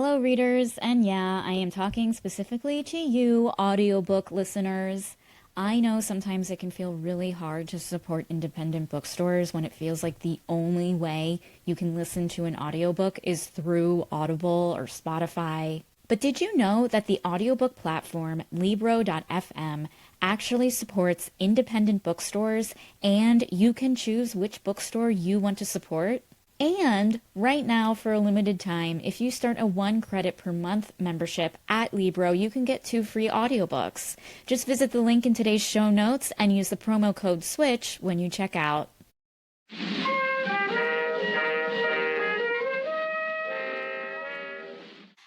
Hello, readers, and yeah, I am talking specifically to you, audiobook listeners. I know sometimes it can feel really hard to support independent bookstores when it feels like the only way you can listen to an audiobook is through Audible or Spotify. But did you know that the audiobook platform Libro.fm actually supports independent bookstores and you can choose which bookstore you want to support? And right now, for a limited time, if you start a 1 credit per month membership at Libro, you can get 2 free audiobooks. Just visit the link in today's show notes and use the promo code SWITCH when you check out.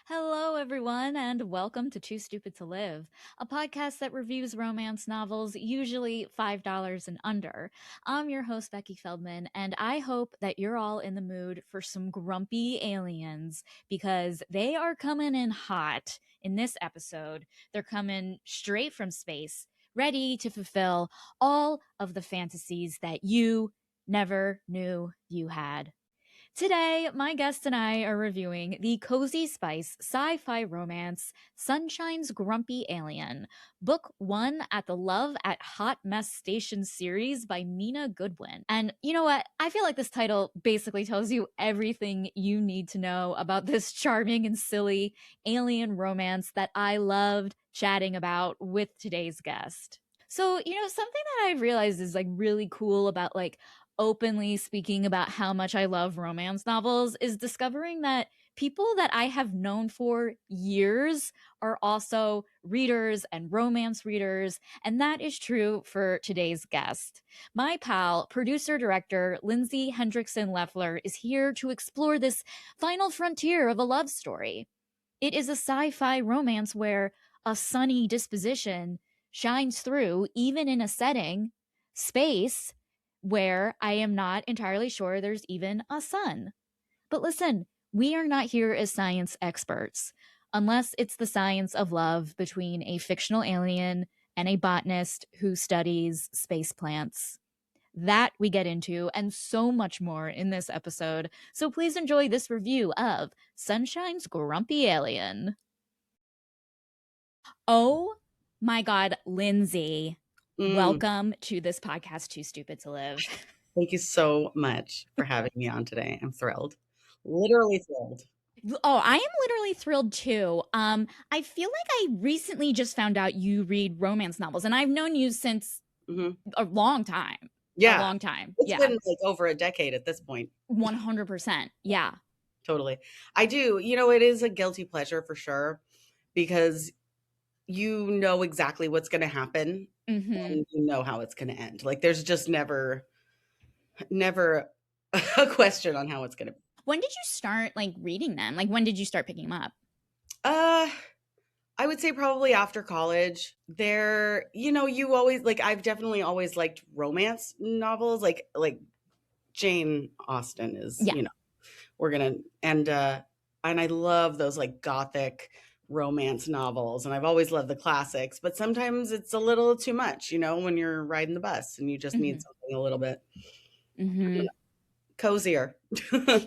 Hello, everyone, and welcome to Too Stupid to Live, a podcast that reviews romance novels, usually $5 and under. I'm your host, Becky Feldman, and I hope that you're all in the mood for some grumpy aliens because they are coming in hot in this episode. They're coming straight from space, ready to fulfill all of the fantasies that you never knew you had. Today, my guest and I are reviewing the Cozy Spice sci-fi romance Sunshine's Grumpy Alien, book 1 at the Love at Hot Mess Station series by Mina Goodwin. And you know what? I feel like this title basically tells you everything you need to know about this charming and silly alien romance that I loved chatting about with today's guest. So, something that I've realized is like really cool about like openly speaking about how much I love romance novels is discovering that people that I have known for years are also readers and romance readers, and that is true for today's guest. My pal, producer director Lindsay Hendrickson Lefler is here to explore this final frontier of a love story. It is a sci-fi romance where a sunny disposition shines through even in a setting, space, where I am not entirely sure there's even a sun. But listen, we are not here as science experts, unless it's the science of love between a fictional alien and a botanist who studies space plants. That we get into, and so much more in this episode. So please enjoy this review of Sunshine's Grumpy Alien. Oh my God, Lindsay, welcome to this podcast, Too Stupid to Live. Thank you so much for having me on today. I'm thrilled. Literally thrilled. Oh, I am literally thrilled too. I feel like I recently just found out you read romance novels, and I've known you since a long time. Yeah. A long time. It's been like over a decade at this point. 100%. Yeah. Totally. I do. It is a guilty pleasure for sure because you know exactly what's going to happen and you know how it's going to end. Like there's just never a question on how it's going to be. When did you start like reading them? Like when did you start picking them up? I would say probably after college. You always like I've definitely always liked romance novels like Jane Austen is, we're going to and I love those like gothic romance novels and I've always loved the classics, but sometimes it's a little too much, when you're riding the bus and you just need something a little bit cozier.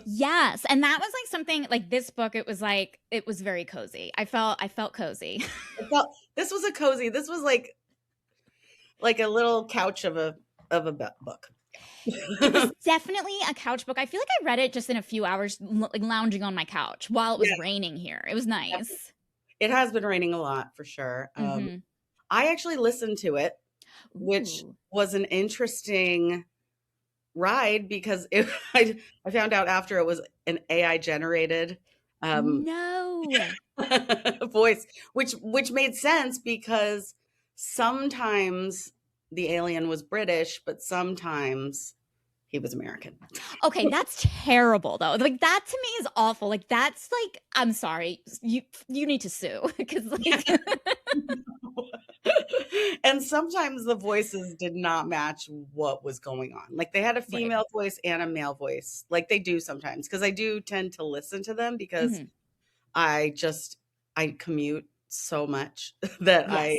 Yes, and that was like something like this book. It was very cozy. I felt cozy. This was a cozy. This was like a little couch of a book. It was definitely a couch book. I feel like I read it just in a few hours, like lounging on my couch while it was raining here. It was nice. It has been raining a lot for sure. I actually listened to it, which was an interesting ride because I found out after it was an AI generated voice, which made sense because sometimes the alien was British, but sometimes he was American. Okay, that's terrible though. Like that to me is awful. Like that's like, I'm sorry, you need to sue because like. And sometimes the voices did not match what was going on. Like they had a female voice and a male voice, like they do sometimes. Because I do tend to listen to them because I commute so much that I'm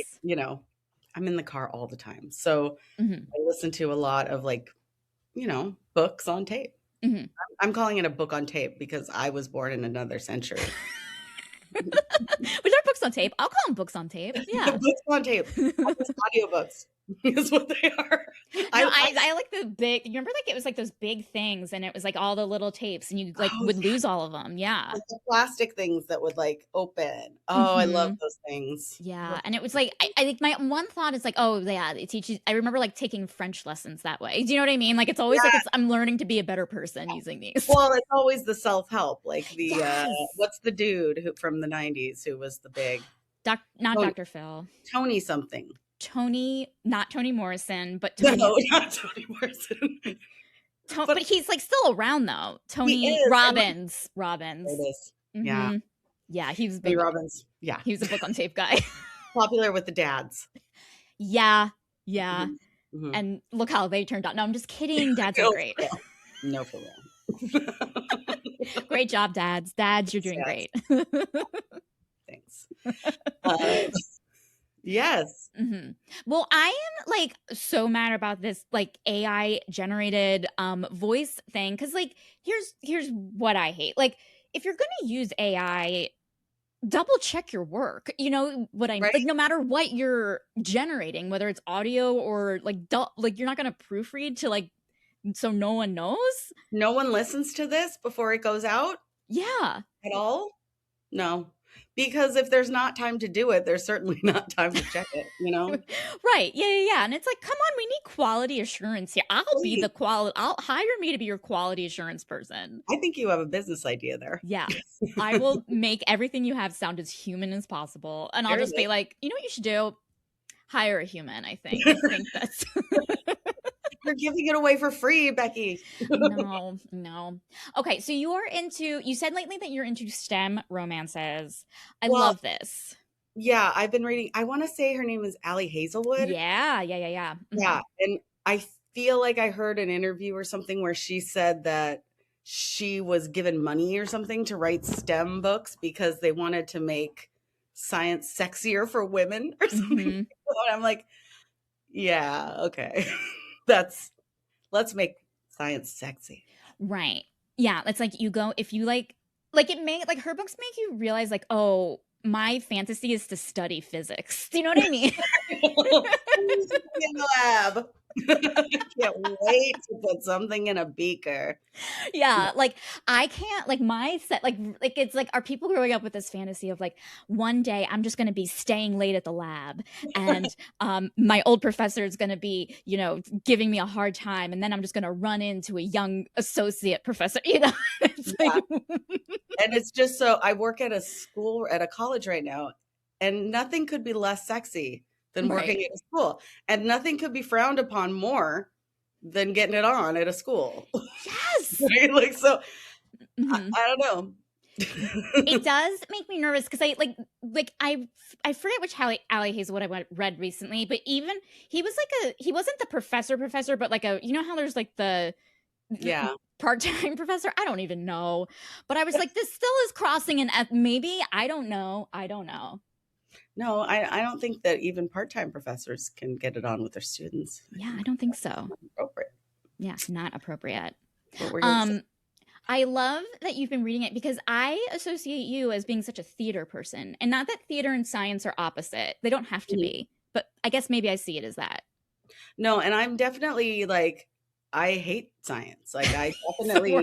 in the car all the time. So I listen to a lot of like, books on tape. I'm calling it a book on tape because I was born in another century. Which are books on tape. I'll call them books on tape. Yeah. Books on tape. Audiobooks is what they are. No, I like the big, you remember like it was like those big things and it was like all the little tapes and you like would lose all of them. Yeah. Like the plastic things that would like open. Oh, I love those things. Yeah. And it was like, I think my one thought is like, oh yeah, it teaches, I remember like taking French lessons that way. Do you know what I mean? Like it's always like, I'm learning to be a better person using these. Well, it's always the self-help, like the, what's the dude from the 90s who was the big? Not Dr. Phil. Tony something. Not Toni Morrison, but Tony. No, not Toni Morrison. But he's like still around though. Tony Robbins. There it is. Yeah. Yeah, he was big. Robbins. Yeah. He was a book on tape guy. Popular with the dads. Yeah. Yeah. And look how they turned out. No, I'm just kidding. Dads are great. No, for real. Great job, dads. Dads, you're doing great. Thanks. Yes. Well, I am like so mad about this like AI generated voice thing because like here's what I hate. Like if you're gonna use AI, double check your work. You know what I mean? Like no matter what you're generating, whether it's audio or like you're not gonna proofread to like so no one knows. No one listens to this before it goes out. Yeah. At all? No. Because if there's not time to do it, there's certainly not time to check it, you know? Right. Yeah. And it's like, come on, we need quality assurance here. I'll hire me to be your quality assurance person. I think you have a business idea there. Yeah. I will make everything you have sound as human as possible. And I'll just be like, you know what you should do? Hire a human, I think. I think that's... You're giving it away for free, Becky. No. Okay, so you said lately that you're into STEM romances. I love this. Yeah, I've been reading, I want to say her name is Allie Hazelwood. Yeah. Yeah, and I feel like I heard an interview or something where she said that she was given money or something to write STEM books because they wanted to make science sexier for women or something. And I'm like, yeah, okay. Let's make science sexy. Right. Yeah. It's like if you like it may like her books make you realize like, oh, my fantasy is to study physics. Do you know what I mean? In the lab. Can't wait to put something in a beaker. Yeah, like I can't like my set like it's like are people growing up with this fantasy of like one day I'm just going to be staying late at the lab and my old professor is going to be, you know, giving me a hard time and then I'm just going to run into a young associate professor, you know. Like... And it's just so I work at a college right now and nothing could be less sexy than working at a school. And nothing could be frowned upon more than getting it on at a school. Yes. Right? Like, so I don't know. It does make me nervous because I forget which Allie Hazelwood I read recently, but even he wasn't the professor, but like you know how there's like the part-time professor? I don't even know. But I was like, this still is crossing an maybe, I don't know. No, I don't think that even part-time professors can get it on with their students. Yeah, I don't think so. Not appropriate. Yeah, not appropriate. I love that you've been reading it because I associate you as being such a theater person. And not that theater and science are opposite. They don't have to be. But I guess maybe I see it as that. No, and I'm definitely like, I hate science. Like I definitely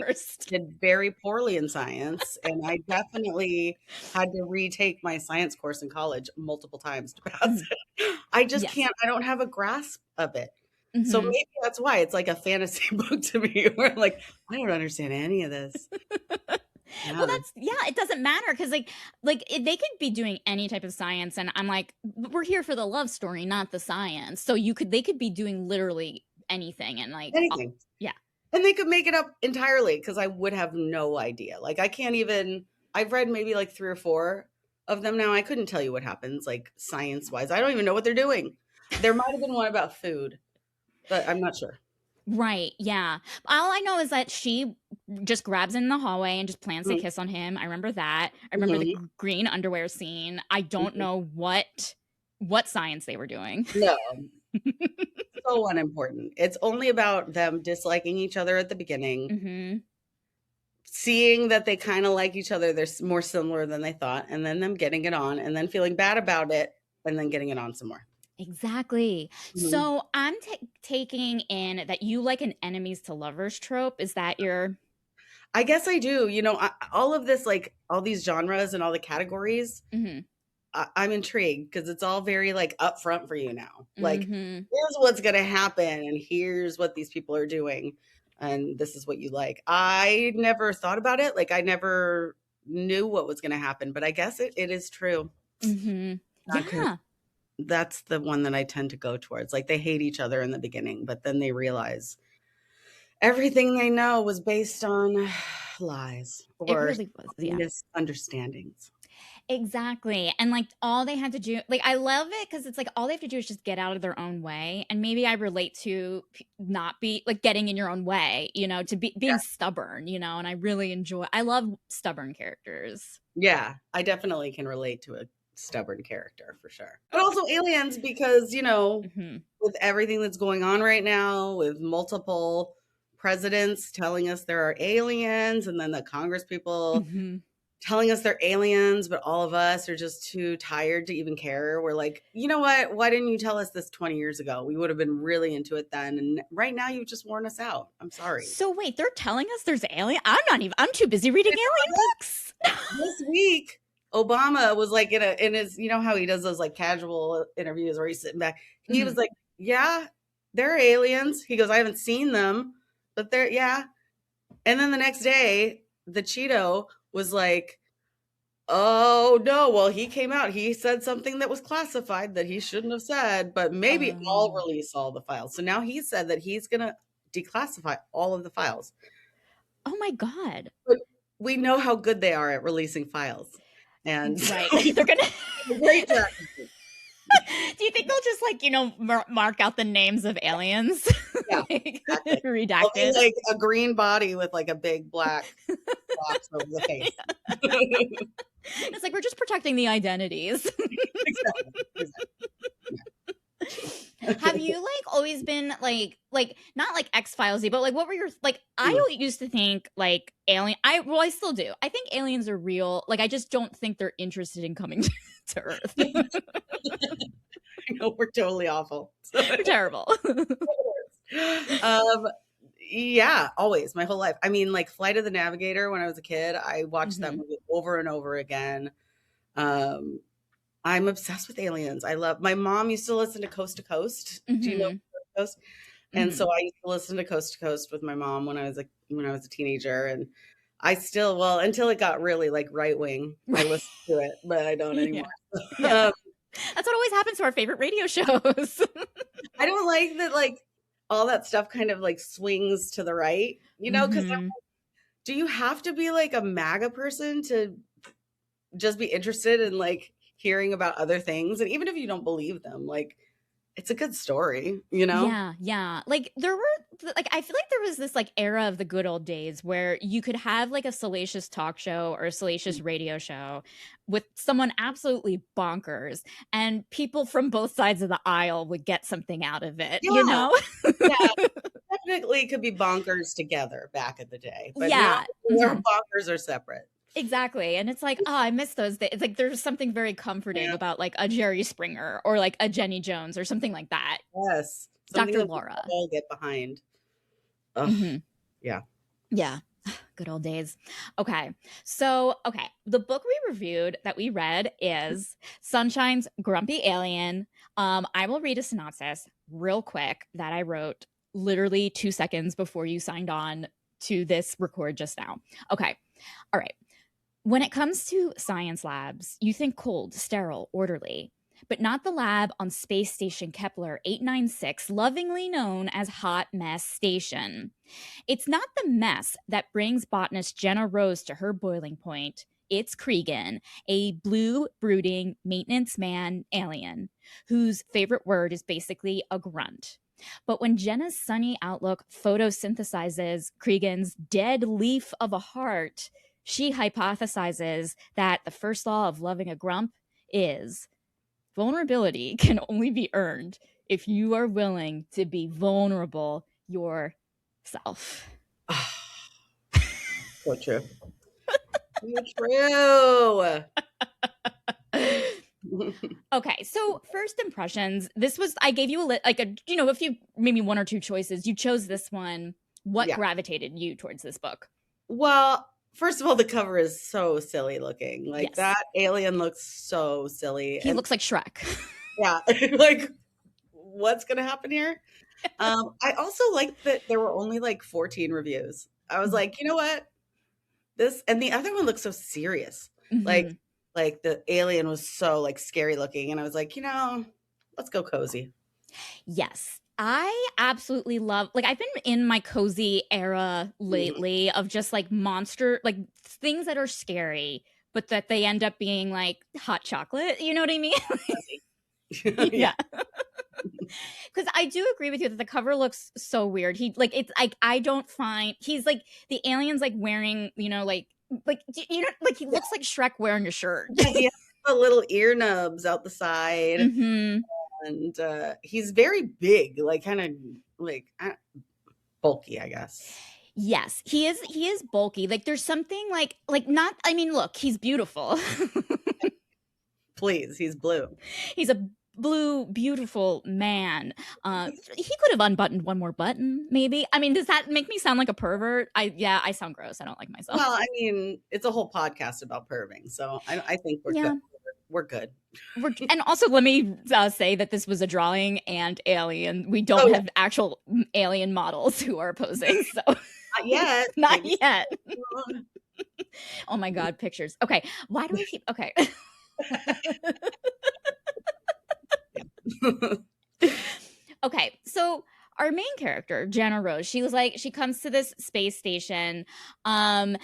did very poorly in science. And I definitely had to retake my science course in college multiple times to pass it. I just can't, I don't have a grasp of it. So maybe that's why it's like a fantasy book to me where I'm like, I don't understand any of this. Well, it doesn't matter because like they could be doing any type of science. And I'm like, we're here for the love story, not the science. So they could be doing literally anything and like anything. And they could make it up entirely because I would have no idea. Like I've read maybe like 3 or 4 of them now. I couldn't tell you what happens like science wise. I don't even know what they're doing. There might have been one about food, but I'm not sure. Right. Yeah. All I know is that she just grabs him in the hallway and just plants a kiss on him. I remember that. I remember the green underwear scene. I don't know what science they were doing. No. So unimportant. It's only about them disliking each other at the beginning, seeing that they kind of like each other, they're more similar than they thought, and then them getting it on and then feeling bad about it and then getting it on some more. Exactly. Mhm. So I'm taking in that you like an enemies to lovers trope. Is that your... I guess I do. All of this, like all these genres and all the categories, I'm intrigued because it's all very like upfront for you now. Like, here's what's going to happen, and here's what these people are doing, and this is what you like. I never thought about it. Like, I never knew what was going to happen, but I guess it is true. Yeah. That's the one that I tend to go towards. Like, they hate each other in the beginning, but then they realize everything they know was based on lies It or really was, yeah. misunderstandings. Exactly. And like all they had to do, like I love it because it's like all they have to do is just get out of their own way. And maybe I relate to not be like getting in your own way, to being stubborn, and I really I love stubborn characters. Yeah, I definitely can relate to a stubborn character for sure. But also aliens because, with everything that's going on right now, with multiple presidents telling us there are aliens, and then the Congress people telling us they're aliens, but all of us are just too tired to even care. We're like, you know what? Why didn't you tell us this 20 years ago? We would have been really into it then. And right now you've just worn us out. I'm sorry. So wait, they're telling us there's alien? I'm too busy reading alien books. This week, Obama was like in his, you know how he does those like casual interviews where he's sitting back. He was like, yeah, they're aliens. He goes, I haven't seen them, but they're, yeah. And then the next day, the Cheeto was like, oh no, well, he came out, he said something that was classified that he shouldn't have said, but maybe I'll release all the files. So now he said that he's gonna declassify all of the files. Oh my God. But we know how good they are at releasing files. And right. They're gonna great job. Do you think they'll just mark out the names of aliens? Yeah, exactly. Redacted. Like a green body with like a big black box over the face. It's like we're just protecting the identities. Exactly. Have you always been like not like X-Filesy, but what were your I used to think alien. I still do. I think aliens are real. I just don't think they're interested in coming to Earth. I know we're totally awful. We're terrible. Yeah, always my whole life. I mean, Flight of the Navigator. When I was a kid, I watched that movie over and over again. I'm obsessed with aliens. My mom used to listen to Coast to Coast. Do you know Coast to Coast? And so I used to listen to Coast to Coast with my mom when I was a teenager, and I still, until it got really right wing, I listened to it, but I don't anymore. Yeah. That's what always happens to our favorite radio shows. I don't like that, all that stuff kind of swings to the right, because do you have to be a MAGA person to just be interested in hearing about other things? And even if you don't believe them, it's a good story, Yeah. There were I feel like there was this era of the good old days where you could have a salacious talk show or a salacious radio show with someone absolutely bonkers, and people from both sides of the aisle would get something out of it. Yeah. Definitely could be bonkers together back in the day, but now bonkers are separate. Exactly. And it's I miss those days. It's there's something very comforting about a Jerry Springer or a Jenny Jones or something like that. Yes. Dr. Laura. All get behind. Yeah. Yeah. Good old days. Okay. So, the book we reviewed that we read is Sunshine's Grumpy Alien. I will read a synopsis real quick that I wrote literally 2 seconds before you signed on to this record just now. Okay. All right. When it comes to science labs, you think cold, sterile, orderly, but not the lab on Space Station Kepler 896, lovingly known as Hot Mess Station. It's not the mess that brings botanist Jenna Rose to her boiling point. It's Cregan, a blue, brooding, maintenance man alien, whose favorite word is basically a grunt. But when Jenna's sunny outlook photosynthesizes Cregan's dead leaf of a heart, she hypothesizes that the first law of loving a grump is vulnerability can only be earned if you are willing to be vulnerable yourself. So true. So true. Okay, so first impressions. This was I gave you a few, maybe one or two choices. You chose this one. What Yeah. gravitated you towards this book? Well, first of all, the cover is so silly looking. Like Yes. that alien looks so silly. He looks like Shrek. Yeah, like what's gonna happen here? I also like that there were only like 14 reviews. I was like, you know what? This and the other one looks so serious. Like Mhm. like the alien was so like scary looking, and I was like, let's go cozy. Yes. I absolutely love, like, I've been in my cozy era lately of just like monster, like things that are scary, but that they end up being like hot chocolate. You know what I mean? Yeah. Yeah. Because I do agree with you that the cover looks so weird. He, like, it's like, I don't find, he's like, the alien's like wearing, like he Yeah. looks like Shrek wearing a shirt. Yeah, he has the little ear nubs out the side, Hmm. and he's very big, like kind of like bulky, I guess. Yes, he is bulky. Like there's something like not, I mean, look, he's beautiful. Please, he's blue. He's a blue, beautiful man. He could have unbuttoned one more button, maybe. I mean, does that make me sound like a pervert? I sound gross. I don't like myself. Well, I mean, it's a whole podcast about perving, so I think we're Yeah. good. We're good. And also, let me say that this was a drawing and alien. We don't have actual alien models who are posing, so Not yet. not yet. Oh my god, pictures. Okay, why do we keep? Okay. Okay, so our main character, Jana Rose, she comes to this space station, and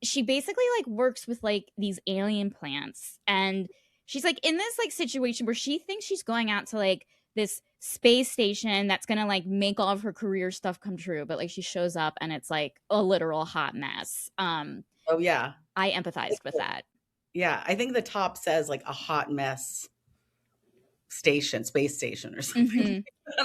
she basically like works with like these alien plants, and she's like in this like situation where she thinks she's going out to like this space station that's gonna like make all of her career stuff come true, but like she shows up and it's like a literal hot mess. Oh yeah. I empathized with that. Yeah, I think the top says like a hot mess space station or something.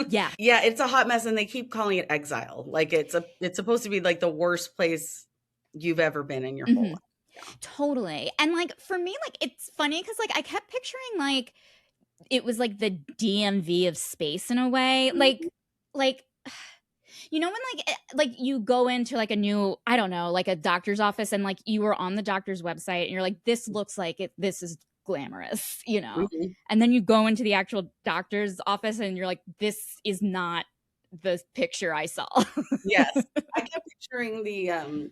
Yeah. Yeah, it's a hot mess, and they keep calling it exile. Like it's supposed to be like the worst place you've ever been in your whole life. Yeah. Totally. And like for me, like it's funny because like I kept picturing like it was like the DMV of space in a way. Like you know when like you go into like a new, I don't know, like a doctor's office, and like you were on the doctor's website and you're like, this looks like it, this is glamorous, you know. Mhm. And then you go into the actual doctor's office and you're like, this is not the picture I saw. Yes. I kept picturing the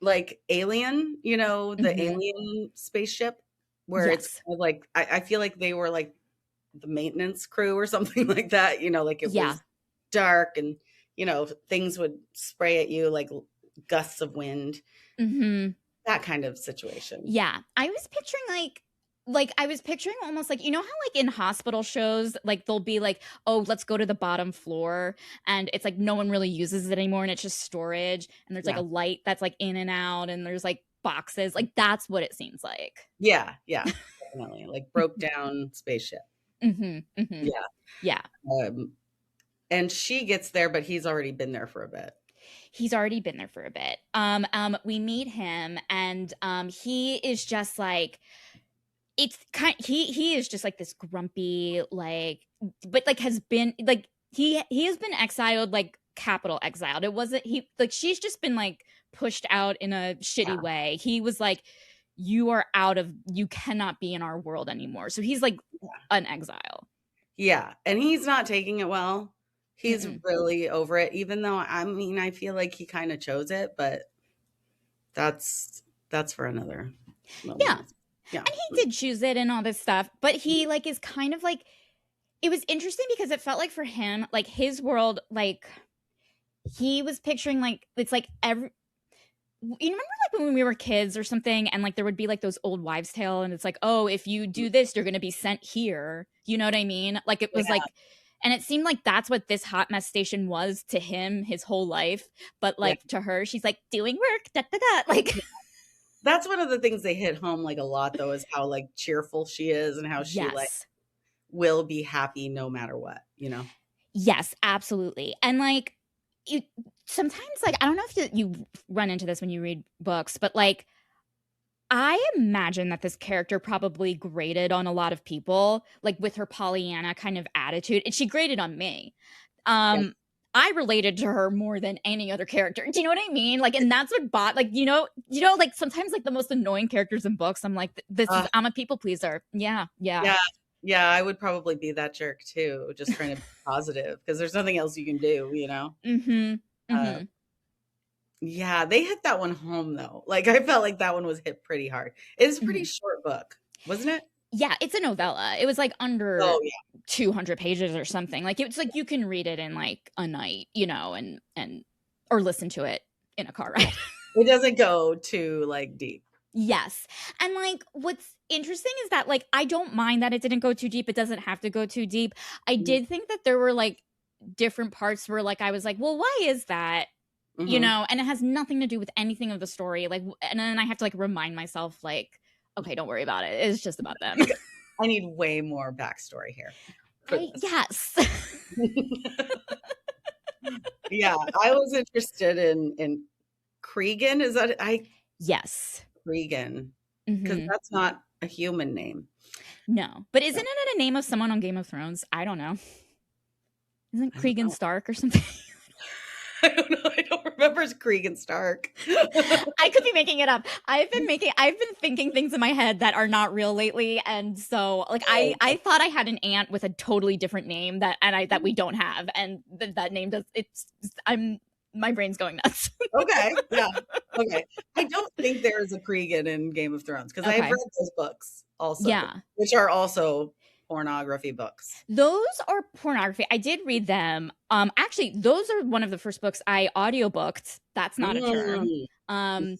like Alien, the alien spaceship where it's Yes. kind of like I feel like they were like the maintenance crew or something like that, like it Yeah. was dark, and things would spray at you like gusts of wind. That kind of situation. Yeah. I was picturing like I was picturing almost like, you know how like in hospital shows like they'll be like, oh, let's go to the bottom floor, and it's like no one really uses it anymore and it's just storage, and there's like Yeah. a light that's like in and out, and there's like boxes, like that's what it seems like. Yeah, definitely. Like broke down spaceship. Yeah. And she gets there, but he's already been there for a bit. He's already been there for a bit. We meet him, and he is just like, it's kind, he is just like this grumpy, like, but like has been like he has been exiled, like capital exiled. It wasn't he, like she's just been like pushed out in a shitty way. He was like, you cannot be in our world anymore. So he's like an exile. Yeah, and he's not taking it well. He's really over it, even though I mean I feel like he kind of chose it, but that's for another moment. Yeah. And he did choose it and all this stuff, but he like is kind of like, it was interesting because it felt like for him, like his world, like he was picturing like, it's like you remember like when we were kids or something, and like there would be like those old wives' tale, and it's like, oh, if you do this, you're going to be sent here. You know what I mean? Like it was like, and it seemed like that's what this hot mess station was to him his whole life. But like to her, she's like doing work, da da da. Like that's one of the things they hit home like a lot, though, is how like cheerful she is and how she like will be happy no matter what, Yes, absolutely. And like sometimes, like, I don't know if you run into this when you read books, but like, I imagine that this character probably grated on a lot of people, like with her Pollyanna kind of attitude. And she grated on me. Yeah. I related to her more than any other character. Do you know what I mean? Like, and that's what like, like sometimes like the most annoying characters in books, I'm like, I'm a people pleaser. Yeah. Yeah. Yeah. I would probably be that jerk too, just trying to be positive because there's nothing else you can do, you know? Yeah, they hit that one home though. Like I felt like that one was hit pretty hard. It's a pretty short book, wasn't it? Yeah, it's a novella. It was like under Oh yeah. 200 pages or something. Like it's like you can read it in like a night, and or listen to it in a car ride. It doesn't go too like deep. Yes. And like what's interesting is that like I don't mind that it didn't go too deep. It doesn't have to go too deep. I did think that there were like different parts where like I was like, well, why is that? And it has nothing to do with anything of the story. Like, and then I have to like remind myself, like, okay, don't worry about it. It's just about them. I need way more backstory here. Yes. Yeah, I was interested in Cregan. Is that Yes. Cregan, because that's not a human name. No, but isn't it a name of someone on Game of Thrones? I don't know. Isn't Cregan Stark or something? I don't know. I don't remember Cregan Stark. I could be making it up. I've been thinking things in my head that are not real lately, and so like I thought I had an aunt with a totally different name that we don't have, and that name does. My brain's going nuts. Okay, yeah, okay. I don't think there is a Cregan in Game of Thrones because I've read those books also, which are also pornography books. Those are pornography. I did read them. Actually, those are one of the first books I audiobooked. That's not a term.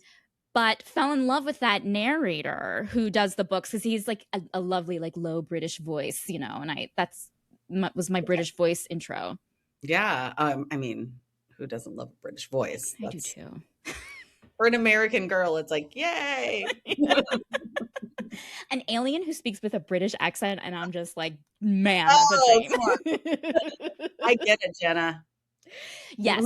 But fell in love with that narrator who does the books because he's like a lovely, like low British voice, and was my British voice intro. Yeah. I mean, who doesn't love a British voice? I do too. For an American girl, it's like, yay. An alien who speaks with a British accent, and I'm just like, man, that's a shame. I get it, Jenna. Yes.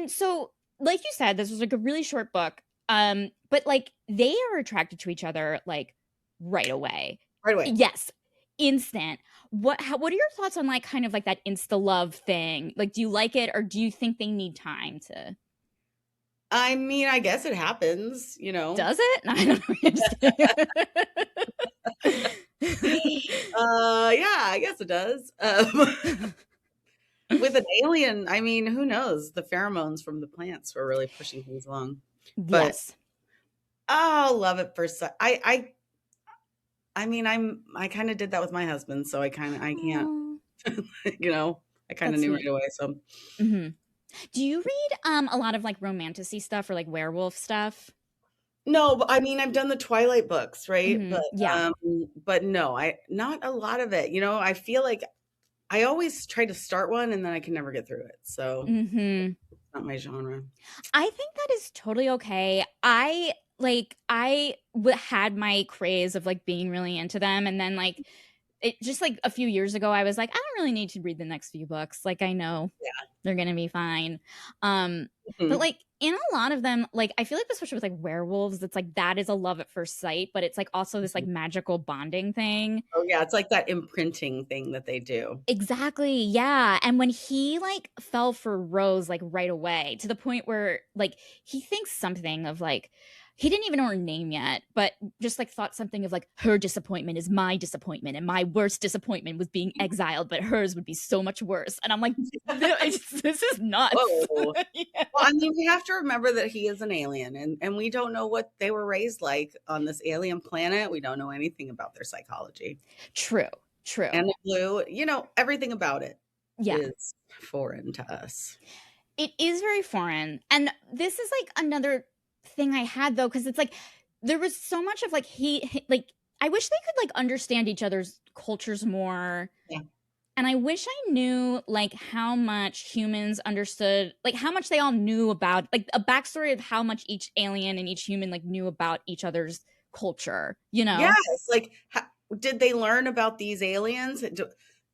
So like you said, this was like a really short book. But like they are attracted to each other like right away. Right away. Yes. Instant. What are your thoughts on like kind of like that insta love thing? Like, do you like it or do you think they need time to? I mean, I guess it happens, Does it? I don't know. Yeah, I guess it does. With an alien, I mean, who knows? The pheromones from the plants were really pushing things along. But, yes. Oh, love at first sight. I mean, I kind of did that with my husband, so I can't, I kind of knew right away. So. Do you read a lot of like romantic-y stuff or like werewolf stuff? No, but I mean I've done the Twilight books, right? But but no, not a lot of it. I feel like I always try to start one and then I can never get through it. So it's not my genre. I think that is totally okay. I had my craze of like being really into them, and then like it just like a few years ago I was like, I don't really need to read the next few books. Like I know they're gonna be fine. But like in a lot of them, like I feel like especially with like werewolves, it's like that is a love at first sight, but it's like also this like magical bonding thing. Oh yeah, it's like that imprinting thing that they do. Exactly. Yeah. And when he like fell for Rose like right away to the point where like he thinks something of like he didn't even know her name yet, but just like thought something of like her disappointment is my disappointment and my worst disappointment was being exiled, but hers would be so much worse. And I'm like, this is nuts. Yeah. Well, I mean, we have to remember that he is an alien and we don't know what they were raised like on this alien planet. We don't know anything about their psychology. True. And the blue, everything about it is foreign to us. It is very foreign. And this is like another thing I had though, because it's like there was so much of like he like I wish they could like understand each other's cultures more. Yeah. And I wish I knew like how much humans understood, like how much they all knew about like a backstory of how much each alien and each human like knew about each other's culture, Yes, like did they learn about these aliens?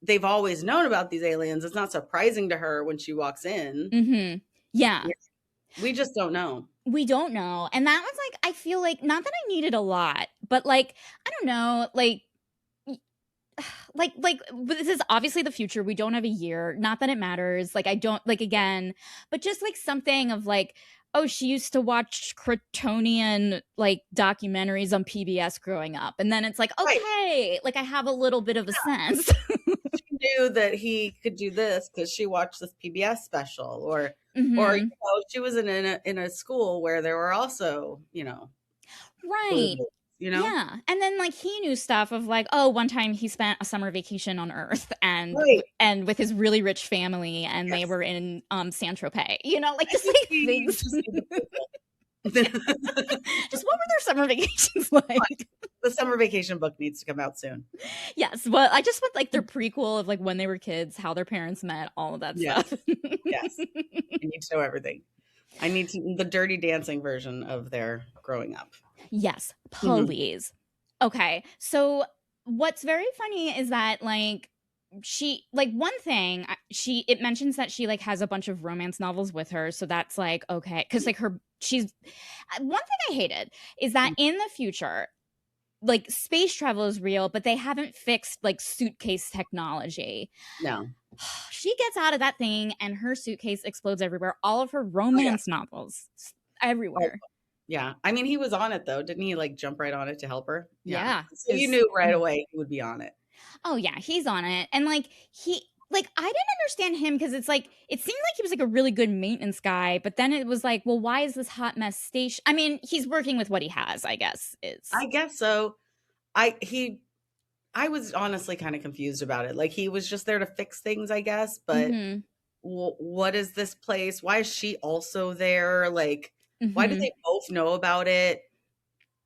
they've always known about these aliens. It's not surprising to her when she walks in. Mm-hmm. Yeah. We just don't know. We don't know. And that was like, I feel like, not that I needed a lot, but like, I don't know, like this is obviously the future. We don't have a year. Not that it matters. Like, I don't, like, again, but just like something of like, oh, she used to watch Kryptonian like documentaries on PBS growing up. And then it's like, okay, right. Like I have a little bit of a sense. She knew that he could do this because she watched this PBS special, or you know, she was in a school where there were also, you know, right. You know? Yeah. And then like he knew stuff of like, oh, one time he spent a summer vacation on Earth and with his really rich family, and they were in Saint-Tropez. You know, like just like things. Just what were their summer vacations like? The summer vacation book needs to come out soon. Yes, well, I just want like their prequel of like when they were kids, how their parents met, all of that stuff. Yes. I need to know everything. I need the Dirty Dancing version of their growing up. Yes, please. Okay, so what's very funny is that like she, like, one thing it mentions that she like has a bunch of romance novels with her, so that's like okay, because like she's one thing I hated is that in the future, like space travel is real, but they haven't fixed like suitcase technology. No. She gets out of that thing and her suitcase explodes everywhere. All of her romance novels everywhere. Yeah. I mean, he was on it though. Didn't he like jump right on it to help her? Yeah. So you knew right away he would be on it. Oh yeah, he's on it. And like I didn't understand him because it's like it seemed like he was like a really good maintenance guy, but then it was like, well, why is this hot mess station? I mean, he's working with what he has, I guess. I guess so. I was honestly kind of confused about it. Like he was just there to fix things, I guess, but what is this place? Why is she also there? Like why did they both know about it?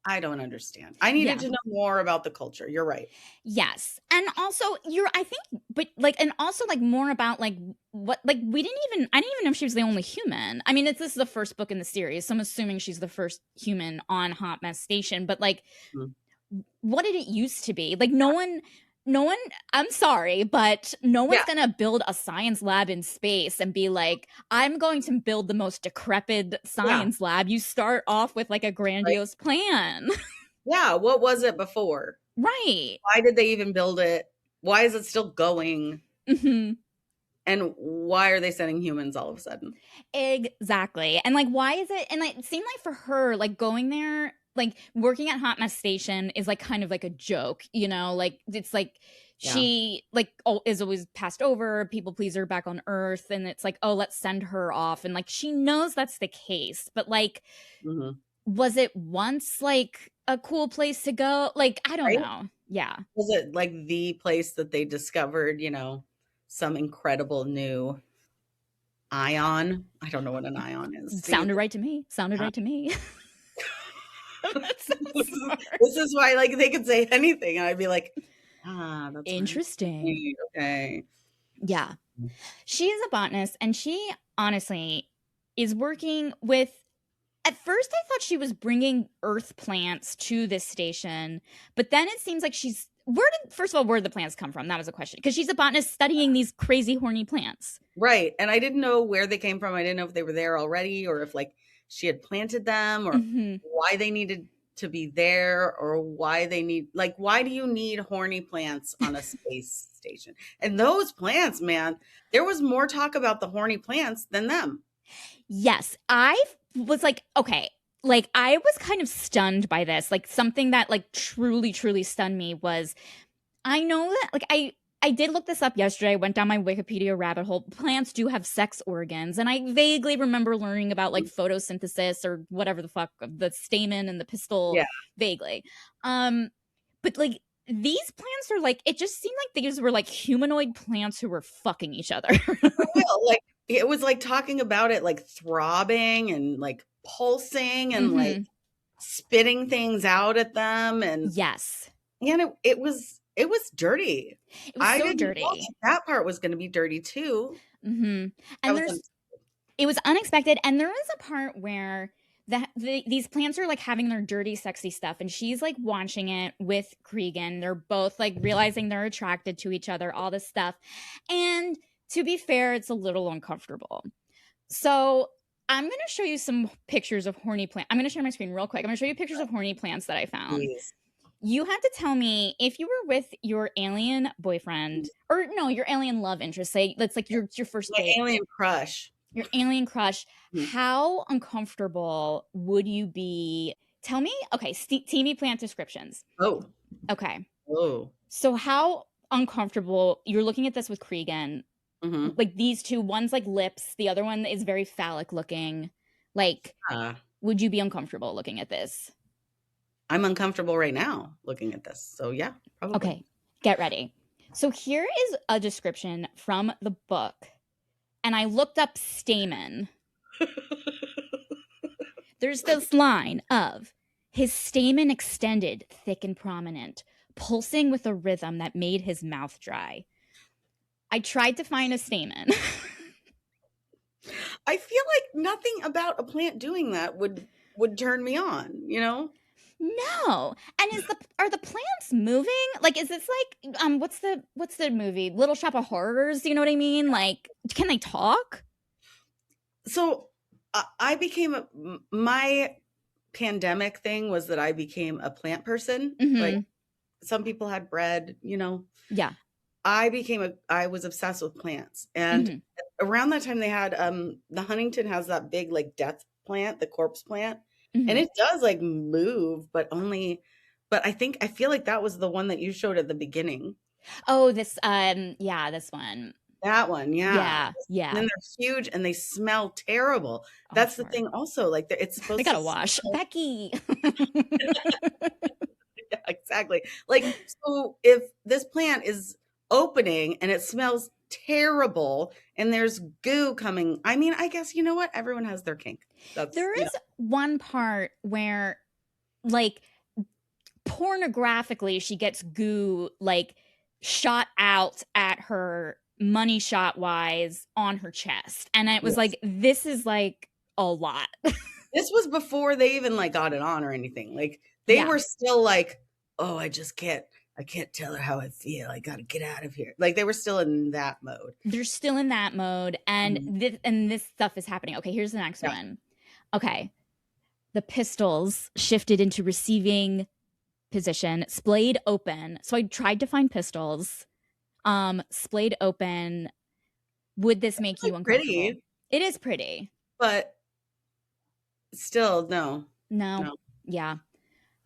I don't understand. I needed to know more about the culture. You're right. Yes. And also and also like more about like what, like I didn't even know if she was the only human. I mean, this is the first book in the series, so I'm assuming she's the first human on Hot Mess Station, but like what did it used to be? Like no one, I'm sorry, but no one's going to build a science lab in space and be like, I'm going to build the most decrepit science lab. You start off with like a grandiose plan. Yeah. What was it before? Right. Why did they even build it? Why is it still going? And why are they sending humans all of a sudden? Exactly. And like, why is it? And it seemed like for her, like going there, like working at Hot Mess Station is like kind of like a joke, you know, like it's like she like is always passed over, people pleaser back on Earth, and it's like, oh, let's send her off, and like she knows that's the case, but like was it once like a cool place to go? Like I don't know. Yeah. Was it like the place that they discovered, you know, some incredible new ion? I don't know what an ion is. Sounded right to me. This is why like they could say anything and I'd be like, that's interesting. Okay. Yeah. She is a botanist, and she honestly is working with, at first I thought she was bringing earth plants to this station, but then it seems like first of all, where did the plants come from? That was a question, because she's a botanist studying these crazy horny plants. Right. And I didn't know where they came from. I didn't know if they were there already, or if like she had planted them, or why they needed to be there, or why do you need horny plants on a space station? And those plants, man, there was more talk about the horny plants than them. Yes. I was like, okay, like I was kind of stunned by this. Like something that like truly, truly stunned me was, I know that like I did look this up yesterday. I went down my Wikipedia rabbit hole. Plants do have sex organs. And I vaguely remember learning about like photosynthesis or whatever the fuck, the stamen and the pistil, vaguely. But like these plants are like, it just seemed like these were like humanoid plants who were fucking each other. Like it was like talking about it like throbbing and like pulsing and like spitting things out at them. And and it was dirty. It was so dirty. That part was going to be dirty too. And it was unexpected. And there was a part where these plants are like having their dirty, sexy stuff, and she's like watching it with Cregan. They're both like realizing they're attracted to each other, all this stuff. And to be fair, it's a little uncomfortable. So I'm going to show you some pictures of horny plants. I'm going to share my screen real quick. I'm going to show you pictures of horny plants that I found. Please. You have to tell me if you were with your alien boyfriend, or no, your alien love interest. Say that's like your first date. Alien crush. Your alien crush. How uncomfortable would you be? Tell me. Okay, TV plant descriptions. Oh. Okay. Oh. So how uncomfortable? You're looking at this with Cregan. Like these two. One's like lips. The other one is very phallic looking. Like, would you be uncomfortable looking at this? I'm uncomfortable right now looking at this. So yeah, probably. Okay, get ready. So here is a description from the book. And I looked up stamen. There's this line of, his stamen extended, thick and prominent, pulsing with a rhythm that made his mouth dry. I tried to find a stamen. I feel like nothing about a plant doing that would turn me on, you know? No. And are the plants moving? Like, is this like what's the movie? Little Shop of Horrors? You know what I mean? Like, can they talk? So I became my pandemic thing was that I became a plant person. Like some people had bread, you know. Yeah. I was obsessed with plants. And around that time they had the Huntington has that big like death plant, the corpse plant. And it does like move, but I feel like that was the one that you showed at the beginning. Oh, this this one. That one, yeah. And then they're huge and they smell terrible. That's the thing also, like it's supposed they gotta wash. Becky. Yeah, exactly. Like, so if this plant is opening and it smells terrible and there's goo coming, I mean, I guess, you know what? Everyone has their kink. There is one part where, like, pornographically, she gets goo, like, shot out at her money shot wise on her chest. And it was like, this is like a lot. This was before they even like got it on or anything. Like they were still like, oh, I can't tell her how I feel. I got to get out of here. Like they were still in that mode. They're still in that mode. And this stuff is happening. Okay, here's the next one. Okay. The pistols shifted into receiving position, splayed open. So I tried to find pistols. Splayed open. Would this make you uncomfortable? Pretty. It is pretty. But still, no. Yeah.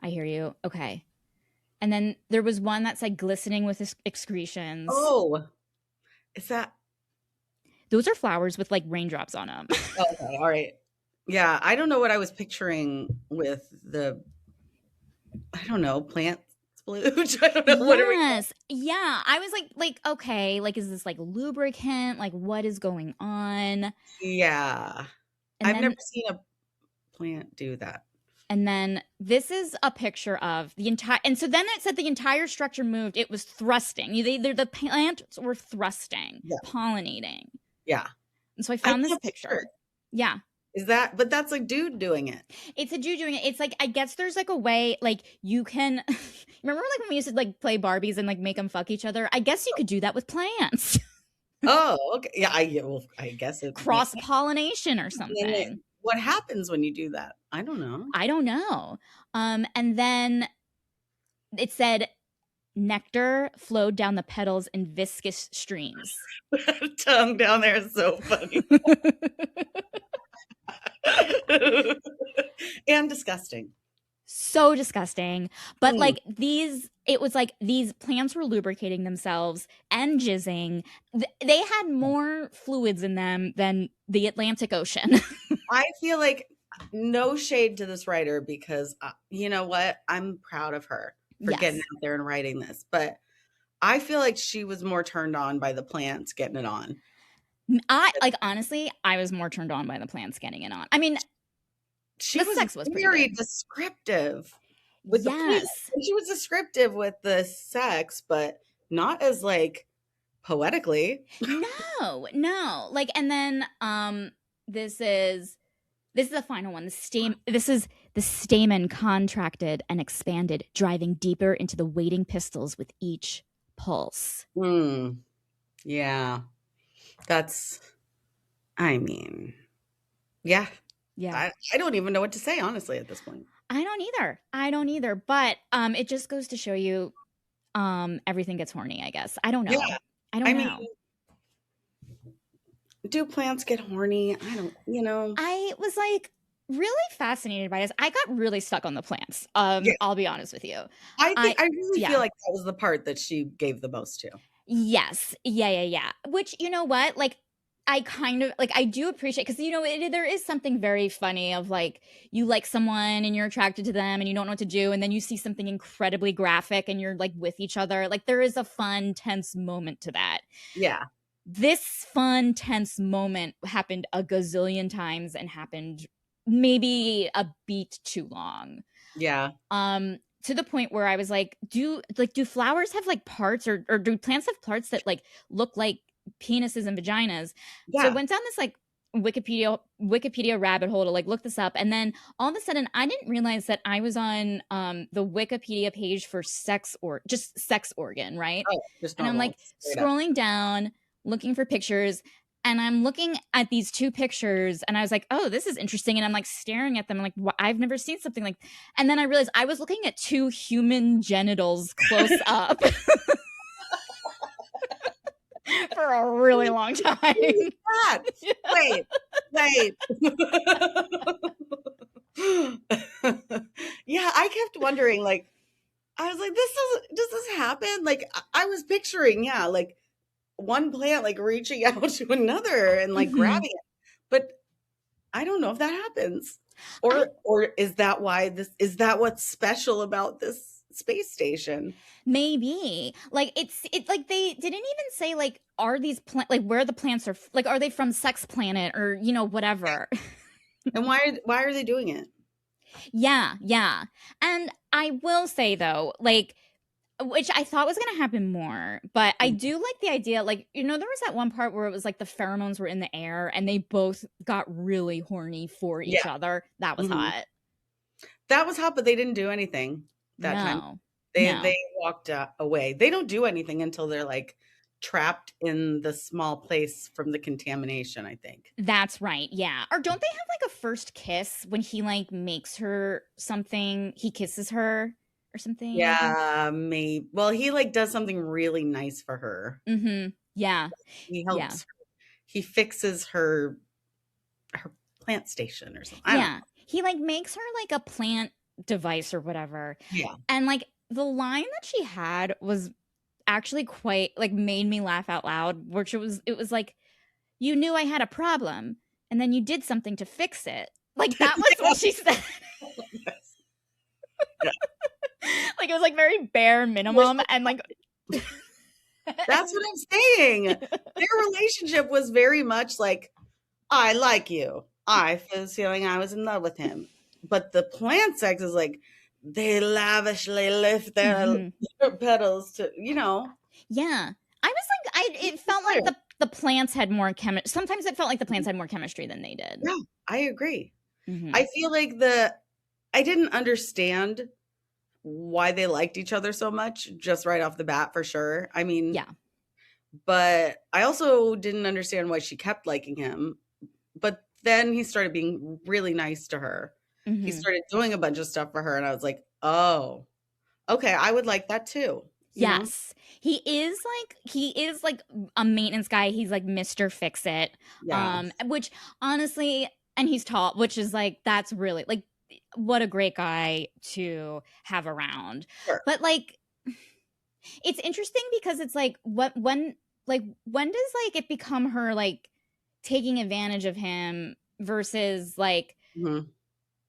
I hear you. Okay. And then there was one that's like glistening with excretions. Oh. Is that? Those are flowers with like raindrops on them. Okay. All right. Yeah. I don't know what I was picturing with plant splooge. I don't know. Yes. Yeah. I was like, okay, like, is this like lubricant? Like, what is going on? Yeah. I've never seen a plant do that. And then this is a picture of the entire, and so then it said the entire structure moved. It was thrusting. The plants were thrusting, pollinating. Yeah. And so I found this picture. Yeah. Is that, but that's a dude doing it. It's a dude doing it. It's like, I guess there's like a way, like you can, remember like when we used to like play Barbies and like make them fuck each other? I guess you could do that with plants. Oh, okay. Yeah, I guess it. Cross-pollination or something. What happens when you do that? I don't know. And then it said nectar flowed down the petals in viscous streams. Tongue down there is so funny. And disgusting. So disgusting. But like it was like these plants were lubricating themselves and jizzing. They had more fluids in them than the Atlantic Ocean. I feel like no shade to this writer because you know what? I'm proud of her for getting out there and writing this. But I feel like she was more turned on by the plants getting it on. Honestly, I was more turned on by the plants getting it on. I mean, sex was very descriptive with the plants. She was descriptive with the sex, but not as like poetically. No. Like, and then this is This is the final one. This is the stamen contracted and expanded, driving deeper into the waiting pistils with each pulse. Yeah. That's, I mean, yeah. Yeah. I don't even know what to say, honestly, at this point. I don't either. But it just goes to show you everything gets horny, I guess. I don't know. Yeah. I don't know. Mean, do plants get horny? I don't, I was like really fascinated by this. I got really stuck on the plants. I'll be honest with you. I really feel like that was the part that she gave the most to. Yes. Yeah. Which, you know what? Like, I kind of like, I do appreciate, because, there is something very funny of like, you like someone and you're attracted to them and you don't know what to do. And then you see something incredibly graphic and you're like with each other. Like, there is a fun, tense moment to that. Yeah. This fun, tense moment happened a gazillion times and happened maybe a beat too long. Yeah. To the point where I was like, do flowers have like parts, or do plants have parts that like look like penises and vaginas? Yeah. So I went down this like Wikipedia rabbit hole to like look this up, and then all of a sudden I didn't realize that I was on the Wikipedia page for sex organ, right? Oh, and I'm like scrolling down looking for pictures, and I'm looking at these two pictures and I was like, oh, this is interesting. And I'm like staring at them. I'm like, I've never seen something like, and then I realized I was looking at two human genitals close up for a really long time. Wait. Yeah, I kept wondering, like, I was like, does this happen? Like, I was picturing, like one plant like reaching out to another and like grabbing it, but I don't know if that happens, or is that what's special about this space station? Maybe like it's like they didn't even say like, are these like where the plants are, like, are they from Sex Planet or whatever? And why are they doing it? Yeah. And I will say though, like, which I thought was going to happen more, but I do like the idea, like, there was that one part where it was like the pheromones were in the air and they both got really horny for each other. That was hot. That was hot, but they didn't do anything that time. They walked away. They don't do anything until they're like trapped in the small place from the contamination, I think. That's right. Yeah. Or don't they have like a first kiss when he like makes her something, he kisses her or something? Yeah, maybe. Well, he like does something really nice for her. Yeah. He helps her. He fixes her plant station or something. I don't know. He like makes her like a plant device or whatever. Yeah. And like the line that she had was actually quite like made me laugh out loud, which it was like, you knew I had a problem and then you did something to fix it. Like that was what she said. Yeah. Like it was like very bare minimum, and like that's what I'm saying. Their relationship was very much like, I like you. I was feeling I was in love with him. But the plant sex is like, they lavishly lift their petals to, Yeah. I was like, it felt like the plants had more chemistry. Sometimes it felt like the plants had more chemistry than they did. Yeah, I agree. I feel like I didn't understand why they liked each other so much just right off the bat, for sure. I mean, yeah. But I also didn't understand why she kept liking him. But then he started being really nice to her. He started doing a bunch of stuff for her. And I was like, oh, okay, I would like that too. Yes. He is like a maintenance guy. He's like Mr. Fix-It. Yes. Which honestly, and he's tall, which is like, that's really like, what a great guy to have around. Sure. But like, it's interesting because it's like, when does like it become her like taking advantage of him versus like,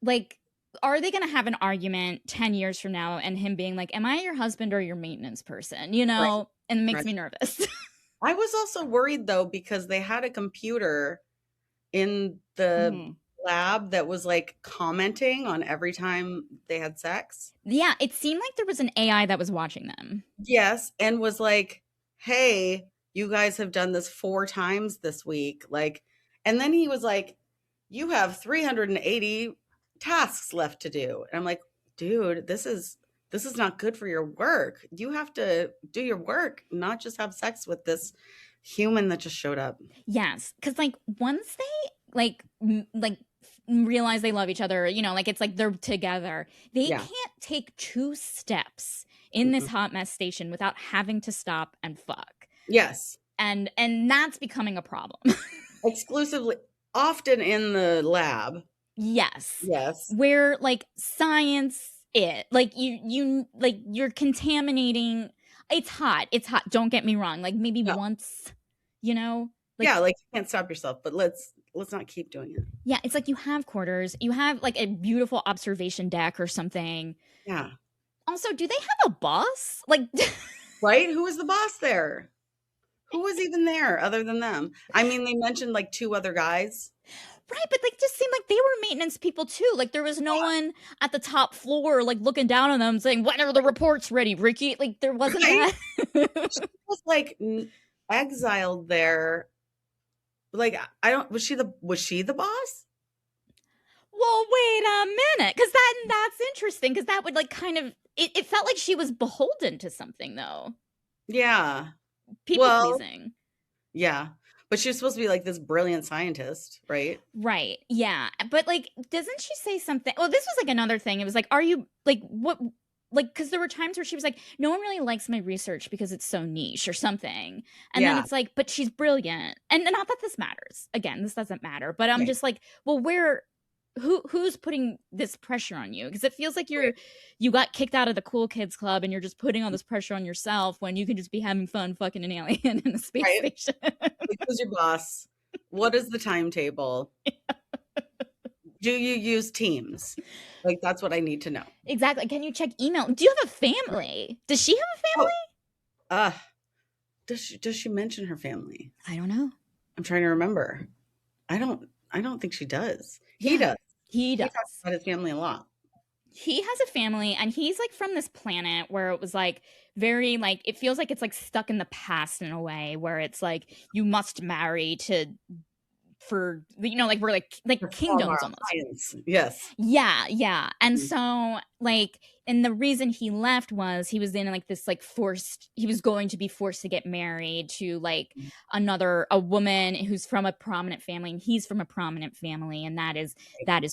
like, are they going to have an argument 10 years from now and him being like, am I your husband or your maintenance person? Right. And it makes me nervous. I was also worried though, because they had a computer in the lab that was like commenting on every time they had sex. Yeah. It seemed like there was an AI that was watching them. Yes. And was like, hey, you guys have done this 4 times this week. Like, and then he was like, you have 380 tasks left to do. And I'm like, dude, this is not good for your work. You have to do your work, not just have sex with this human that just showed up. Yes, because like once they like realize they love each other, you know, like it's like they're together. They Yeah. can't take two steps in this hot mess station without having to stop and fuck. Yes. And that's becoming a problem. Exclusively, often in the lab. Yes. Yes. Where like science like you're contaminating. It's hot. Don't get me wrong. Like maybe once, you know? Like, yeah, like you can't stop yourself, but let's not keep doing it. Yeah, it's like you have quarters. You have like a beautiful observation deck or something. Yeah. Also, do they have a boss? Like right? Who is the boss there? Who was even there other than them? I mean, they mentioned like two other guys. Right, but like just seemed like they were maintenance people too. Like there was no one at the top floor like looking down on them saying, "When are the reports ready, Ricky?" Like there wasn't that. She was like exiled there. Like was she the boss? Well, wait a minute, because that's interesting, because that would like kind of it felt like she was beholden to something though. Yeah. People pleasing. Yeah. But she was supposed to be like this brilliant scientist, right? Right. Yeah. But like, doesn't she say something? Well, this was like another thing. It was like, are you like, what? Like, because there were times where she was like, no one really likes my research because it's so niche or something. And then it's like, but she's brilliant. And not that this matters. Again, this doesn't matter. But I'm just like, well, who's putting this pressure on you? Because it feels like you got kicked out of the cool kids club and you're just putting all this pressure on yourself when you can just be having fun fucking an alien in a space station. Like, who's your boss? What is the timetable? Do you use Teams? Like, that's what I need to know. Exactly. Can you check email? Do you have a family? Does she have a family? Does she mention her family? I don't know. I'm trying to remember. I don't think she does. He does. He does. He talks about his family a lot. He has a family, and he's like from this planet where it was like very like it feels like it's like stuck in the past in a way where it's like you must marry for you know like we're like kingdoms almost. Science. Yes. Yeah. And so like and the reason he left was he was in like this like he was going to be forced to get married to like a woman who's from a prominent family, and he's from a prominent family, and that is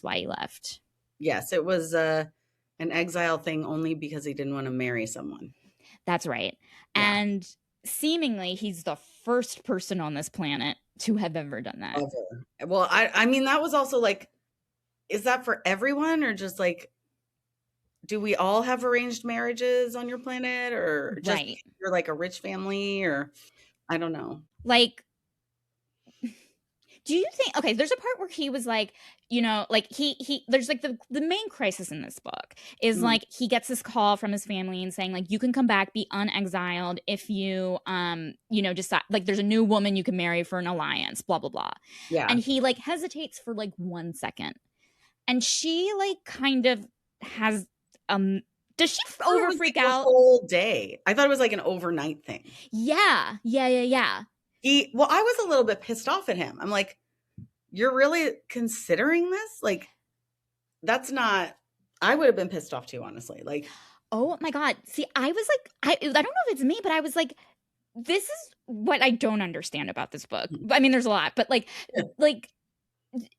why he left. Yes, it was an exile thing only because he didn't want to marry someone. That's right. Yeah. And seemingly he's the first person on this planet to have ever done that. Ever. Well, I mean, that was also like, is that for everyone, or just like, do we all have arranged marriages on your planet, or just you're like a rich family, or I don't know. Like, do you think, okay, there's a part where he was like, you know, like he there's like the main crisis in this book is like he gets this call from his family and saying like, you can come back, be unexiled if you you know, decide like there's a new woman you can marry for an alliance, blah blah blah. Yeah. And he like hesitates for like 1 second, and she like kind of has does she over freak out the whole day? I thought it was like an overnight thing. Yeah. Well, I was a little bit pissed off at him. I'm like, you're really considering this? Like, that's not, I would have been pissed off too, honestly. Like, oh my God. See, I was like, I don't know if it's me, but I was like, this is what I don't understand about this book. I mean, there's a lot, but like,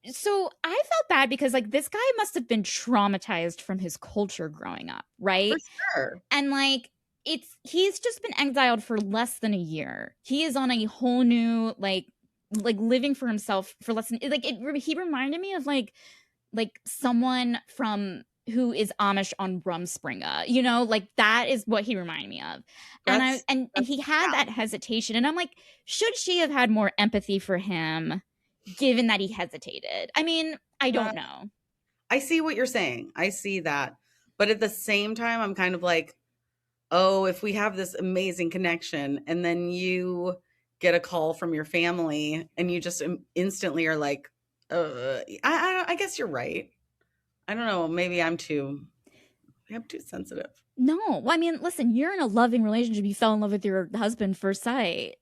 so I felt bad because like this guy must have been traumatized from his culture growing up, right? For sure. And like, he's just been exiled for less than a year. He is on a whole new like living for himself for less than like he reminded me of like someone from who is Amish on Rumspringa, you know, like that is what he reminded me of. And he had that hesitation, and I'm like, should she have had more empathy for him given that he hesitated? I mean, I don't know. I see what you're saying. I see that. But at the same time, I'm kind of like, oh, if we have this amazing connection and then you get a call from your family and you just instantly are like, I guess you're right. I don't know. Maybe I'm too sensitive. No. Well, I mean, listen, you're in a loving relationship. You fell in love with your husband first sight.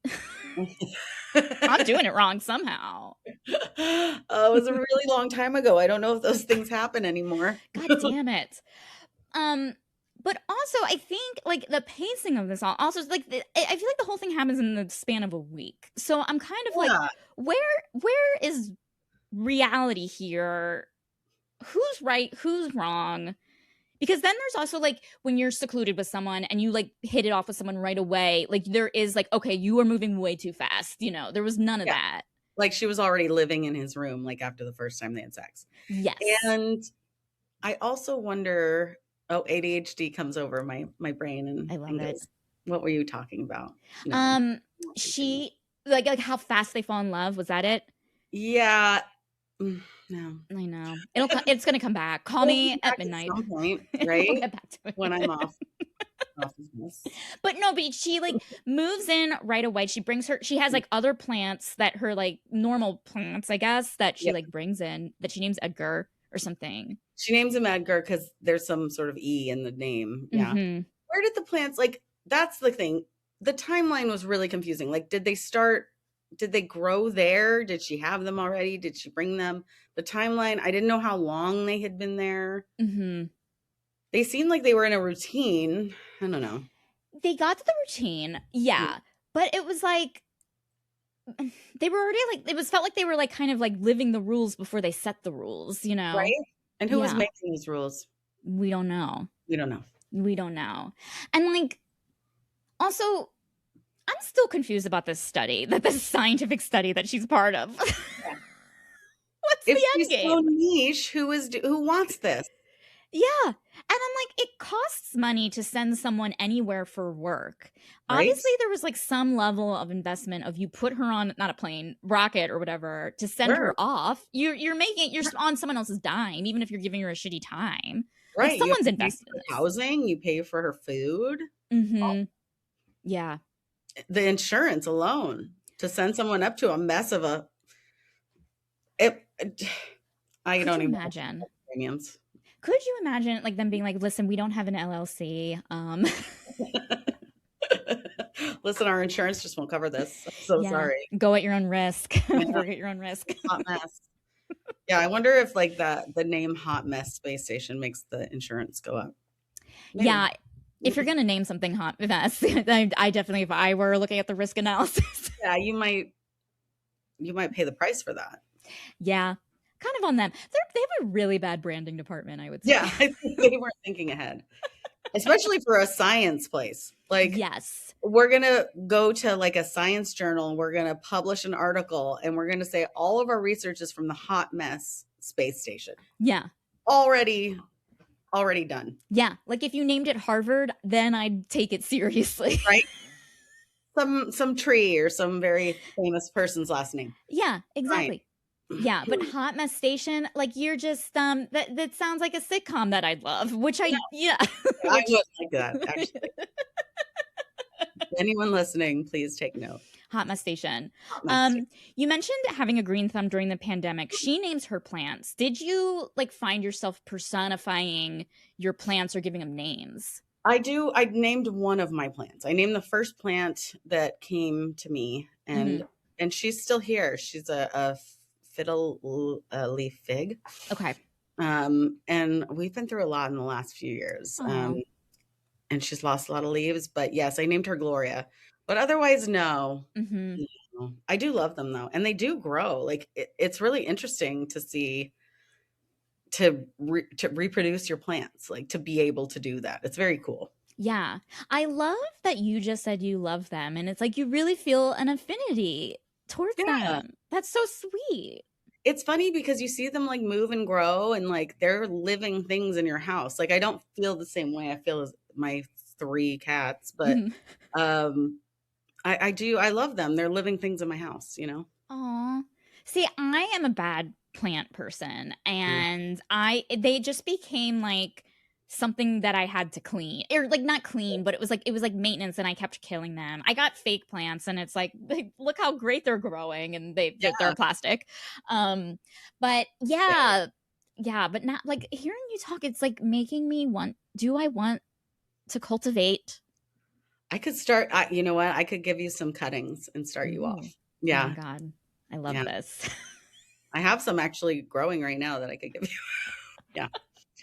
I'm doing it wrong somehow. It was a really long time ago. I don't know if those things happen anymore. God damn it. But also I think like the pacing of this all also is like I feel like the whole thing happens in the span of a week. So I'm kind of like, Yeah. where is reality here? Who's right? Who's wrong? Because then there's also like when you're secluded with someone and you like hit it off with someone right away, like there is like, okay, you are moving way too fast. You know, there was none of Yeah. that. Like she was already living in his room, like after the first time they had sex. Yes. And I also wonder, ADHD comes over my brain and I love it. goes, what were you talking about? No, she like how fast they fall in love. Was that it? Yeah. No. I know. It's gonna come back. Call me at midnight. At some point, right? We'll get back to it. When I'm off. But no, but she like moves in right away. She has like other plants that her like normal plants, I guess, that she like brings in that she names Edgar or something. She names him Edgar because there's some sort of E in the name. Yeah. Mm-hmm. Where did the plants, like, that's the thing. The timeline was really confusing. Like, did they grow there? Did she have them already? Did she bring them? The timeline, I didn't know how long they had been there. Mm-hmm. They seemed like they were in a routine. I don't know. They got to the routine. Yeah. But it was like, they were already like, felt like they were like kind of like living the rules before they set the rules, you know? Right. And who was making these rules? We don't know. We don't know. We don't know. And like, also, I'm still confused about this scientific study that she's part of. Yeah. What's the end game? So niche, who wants this? Yeah. And I'm like, it costs money to send someone anywhere for work. Right? Obviously, there was like some level of investment of you put her on, not a plane, rocket or whatever, to send her off. You're on someone else's dime, even if you're giving her a shitty time. Right. Like someone's invested in this. Housing, you pay for her food. Mm-hmm. Oh. Yeah. The insurance alone to send someone up to a mess of I don't even imagine premiums. Could you imagine like them being like, listen, we don't have an LLC. Listen, our insurance just won't cover this. I'm so sorry. Go at your own risk. Work at your own risk. Hot mess. Yeah, I wonder if like the name Hot Mess Space Station makes the insurance go up. Maybe. Yeah. If you're going to name something Hot Mess, I definitely, if I were looking at the risk analysis. Yeah, you might pay the price for that. Yeah. Kind of on them. They have a really bad branding department, I would say. Yeah, I think they weren't thinking ahead. Especially for a science place. Like, yes, we're going to go to like a science journal and we're going to publish an article and we're going to say all of our research is from the Hot Mess Space Station. Yeah. Already done. Yeah. Like if you named it Harvard, then I'd take it seriously. Right? Some tree or some very famous person's last name. Yeah, exactly. Right. Yeah, but Hot Mess Station, like you're just that sounds like a sitcom that I'd love, which I I would like that actually. Anyone listening, please take note. Hot Mess Station. You mentioned having a green thumb during the pandemic. She names her plants. Did you like find yourself personifying your plants or giving them names? I do. I named one of my plants. I named the first plant that came to me, and she's still here. She's a fiddle leaf fig. Okay. And we've been through a lot in the last few years. And she's lost a lot of leaves, but yes, I named her Gloria. But otherwise, no. Mm-hmm. No. I do love them though, and they do grow. Like it's really interesting to see to reproduce your plants, like to be able to do that. It's very cool. Yeah, I love that you just said you love them, and it's like you really feel an affinity towards them. That's so sweet. It's funny because you see them like move and grow and like they're living things in your house. Like I don't feel the same way I feel as my 3 cats, but I do. I love them. They're living things in my house, you know? Aw. See, I am a bad plant person and they just became like something that I had to clean, or like not clean, but it was like maintenance, and I kept killing them. I got fake plants, and it's like, look how great they're growing, and they're plastic. But but not like hearing you talk. It's like making me want. Do I want to cultivate? I could start, you know what? I could give you some cuttings and start you Ooh. off. Oh my Yeah. God. I love Yeah. this. I have some actually growing right now that I could give you. Yeah.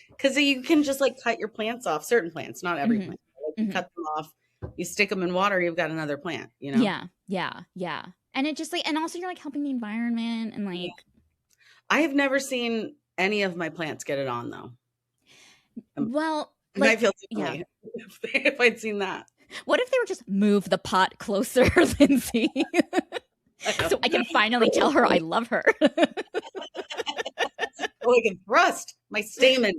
Because you can just like cut your plants off, certain plants, not every Hmm. plant. Like you Hmm. cut them off, you stick them in water, you've got another plant, you know? Yeah. Yeah. Yeah. And it just like, and also you're like helping the environment and Yeah. like, I have never seen any of my plants get it on though. well, I might like, feel yeah. differently if I'd seen that. What if they were just move the pot closer, Lindsay? So I can finally tell her I love her. Oh, I can thrust my stamen.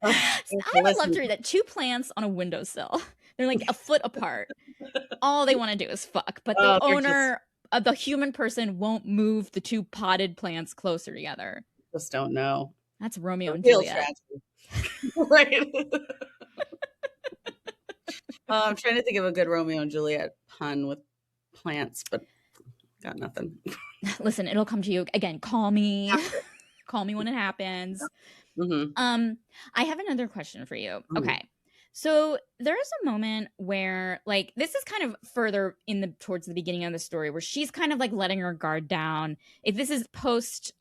Oh, I would love to read that. Two plants on a windowsill. They're like a foot apart. All they want to do is fuck. But the they're just owner, the human person, won't move the two potted plants closer together. don't know. That's Romeo A and real Juliet. tragedy. Right. I'm trying to think of a good Romeo and Juliet pun with plants, but got nothing. Listen, it'll come to you again. Call me. Call me when it happens. Mm-hmm. I have another question for you. Mm-hmm. Okay. So there's a moment where like this is kind of further in the towards the beginning of the story where she's kind of like letting her guard down. If this is post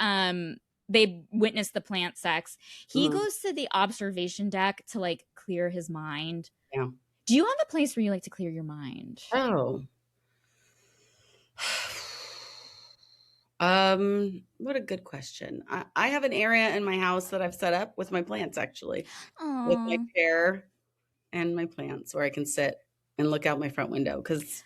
they witness the plant sex, he Mm-hmm. goes to the observation deck to like clear his mind. Yeah. Do you have a place where you like to clear your mind? Oh. What a good question. I have an area in my house that I've set up with my plants actually, with my Oh, chair and my plants where I can sit and look out my front window. Cause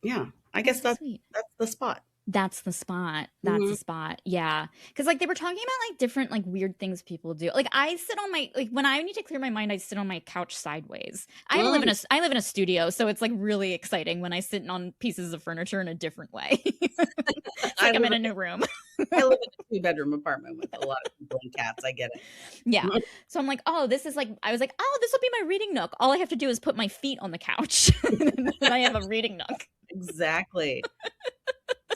yeah, I guess that's so sweet. that's the spot. That's the spot. That's Mm-hmm. the spot. Yeah. Cause like they were talking about like different like weird things people do. Like I sit on my like when I need to clear my mind, I sit on my couch sideways. I live in a studio, so it's like really exciting when I sit on pieces of furniture in a different way. It's I like I'm live in a new room. I live in a 2-bedroom apartment with a lot of people and cats. I get it. Yeah. So I'm like, oh, this is like I was like, oh, this will be my reading nook. All I have to do is put my feet on the couch. And I have a reading nook. Exactly.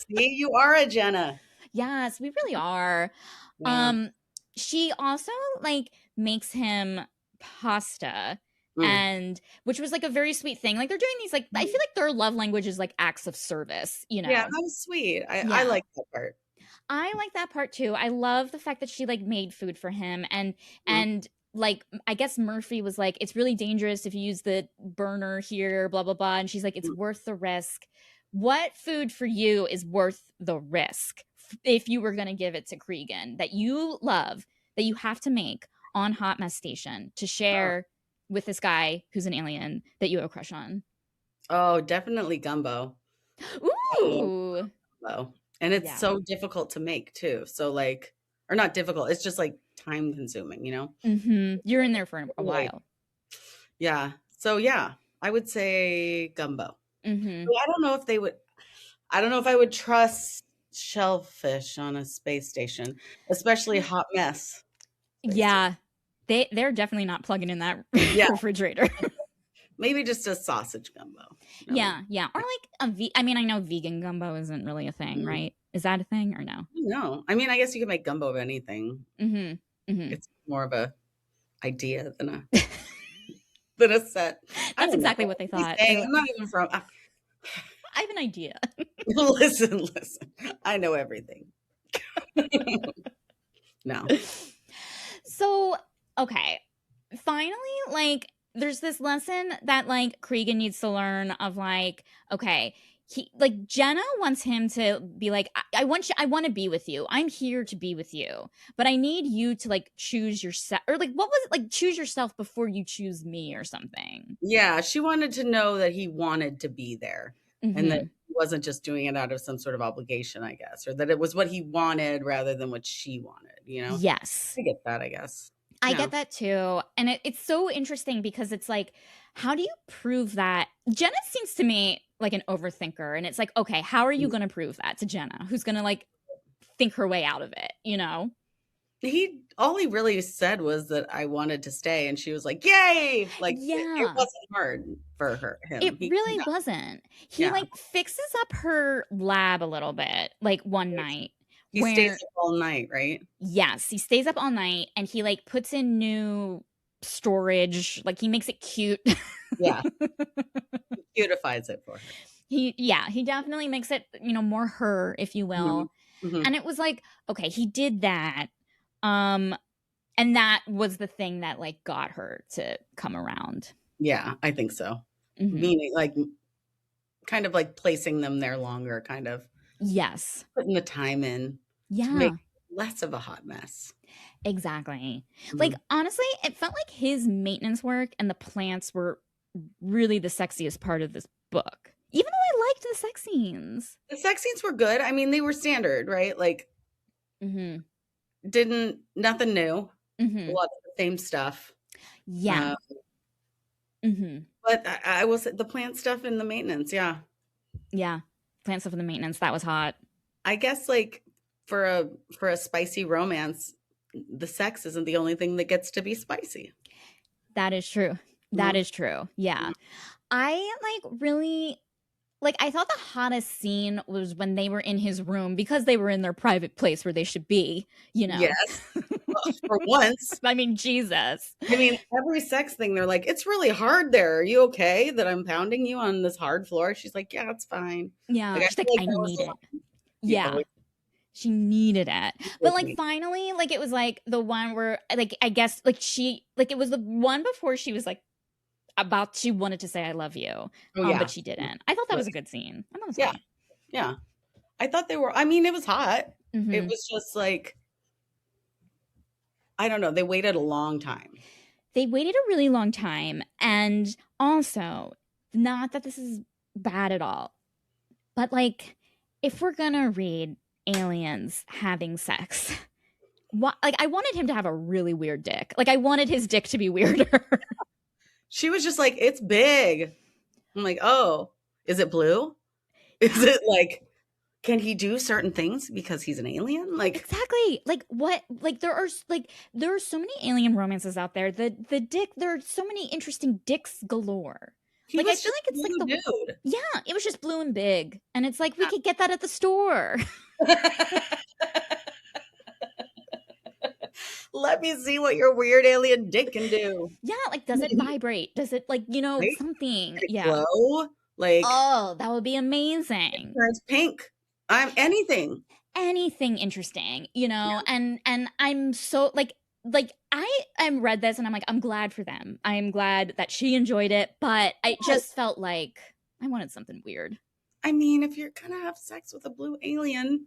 See, you are a Jenna. Yes, we really are. Yeah. She also like makes him pasta Mm. and which was like a very sweet thing. Like they're doing these like I feel like their love language is like acts of service, you Yeah, know. that was sweet. I Yeah. like that part. I like that part too. I love the fact that she like made food for him Mm. and like I guess Murphy was like it's really dangerous if you use the burner here blah blah blah and she's like it's Mm. worth the risk. What food for you is worth the risk if you were going to give it to Cregan that you love that you have to make on Hot Mess Station to Oh. share with this guy who's an alien that you have a crush on? Oh, definitely gumbo. I love Ooh. gumbo. And it's Yeah. so difficult to make too. So like or not difficult, it's just like time consuming, you know? You're in there for a Like, while. yeah. So yeah, I would say gumbo. Mhm. But I don't know if I would trust shellfish on a space station, especially hot mess. Space station. Yeah. They're definitely not plugging in that Yeah, refrigerator. maybe just a sausage gumbo. No. Yeah, yeah. Or like I mean, I know vegan gumbo isn't really a thing, Mm. right? Is that a thing or no? No. I mean, I guess you can make gumbo of anything. Mhm. Mhm. It's more of a idea than a set. I That's don't know. exactly what they What are you thought. saying? I'm not even from I have an idea. listen. I know everything. No. So, okay. Finally, like, there's this lesson that, like, Cregan needs to learn of, like, okay, like, Jenna wants him to be like, I want to be with you. I'm here to be with you. But I need you to, like, choose yourself. Or, like, what was it? Like, choose yourself before you choose me or something. Yeah, she wanted to know that he wanted to be there and that Mm-hmm. he wasn't just doing it out of some sort of obligation, I guess, or that it was what he wanted rather than what she wanted, you know? Yes. I get that, I guess. I Yeah. get that too. And it's so interesting because it's like, how do you prove that? Jenna seems to me like an overthinker. And it's like, okay, how are you going to prove that to Jenna, who's going to like think her way out of it, you know? All he really said was that I wanted to stay, and she was like, "Yay!" Like it Yeah. wasn't hard for him. It really wasn't. He Yeah. like fixes up her lab a little bit, like one night. He stays up all night, right? Yes, he stays up all night and he like puts in new storage. Like, he makes it cute. Yeah. He beautifies it for her. He definitely makes it, more her, if you will. Mm-hmm. And it was like, okay, he did that. And that was the thing that like got her to come around. Yeah, I think so. Mm-hmm. Meaning like kind of like placing them there longer, kind of. Yes. Putting the time in to make less of a hot mess. Exactly. Mm-hmm. Like, honestly, it felt like his maintenance work and the plants were really the sexiest part of this book. Even though I liked the sex scenes. The sex scenes were good. I mean, they were standard, right? Like, nothing new. Mm-hmm. A lot of the same stuff. Yeah. But I will say the plant stuff and the maintenance, yeah. Yeah. Plant stuff and the maintenance, that was hot. I guess like for a spicy romance, the sex isn't the only thing that gets to be spicy. That is true. That is true. Yeah. I like really like I thought the hottest scene was when they were in his room because they were in their private place where they should be, Yes. Well, for once. I mean, Jesus. I mean, every sex thing, they're like, it's really hard there. Are you okay that I'm pounding you on this hard floor? She's like, yeah, it's fine. Yeah. She's like, I need it. Yeah. She needed it. But like finally, like it was like the one where like I guess like it was the one before she was like she wanted to say I love you. But she didn't. I thought that was a good scene. I thought it was fine. Yeah. I thought they were, I mean, it was hot. Mm-hmm. It was just like, I don't know. They waited a long time. They waited a really long time. And also, not that this is bad at all, but like if we're going to read aliens having sex, like I wanted him to have a really weird dick. Like I wanted his dick to be weirder. She was just like, it's big. I'm like, oh, is it blue? Is it like, can he do certain things because he's an alien? Like exactly. Like what? Like there are so many alien romances out there. The dick. There are so many interesting dicks galore. Like I feel like it's like the dude. Yeah, it was just blue and big, and it's like we could get that at the store. Let me see what your weird alien dick can do. Yeah, like does it vibrate? Does it like right? Something? Yeah. Glow? Like oh, that would be amazing. It's pink. Anything interesting, and I'm so like I read this and I'm like, I'm glad for them. I'm glad that she enjoyed it, but I just felt like I wanted something weird. I mean, if you're gonna have sex with a blue alien,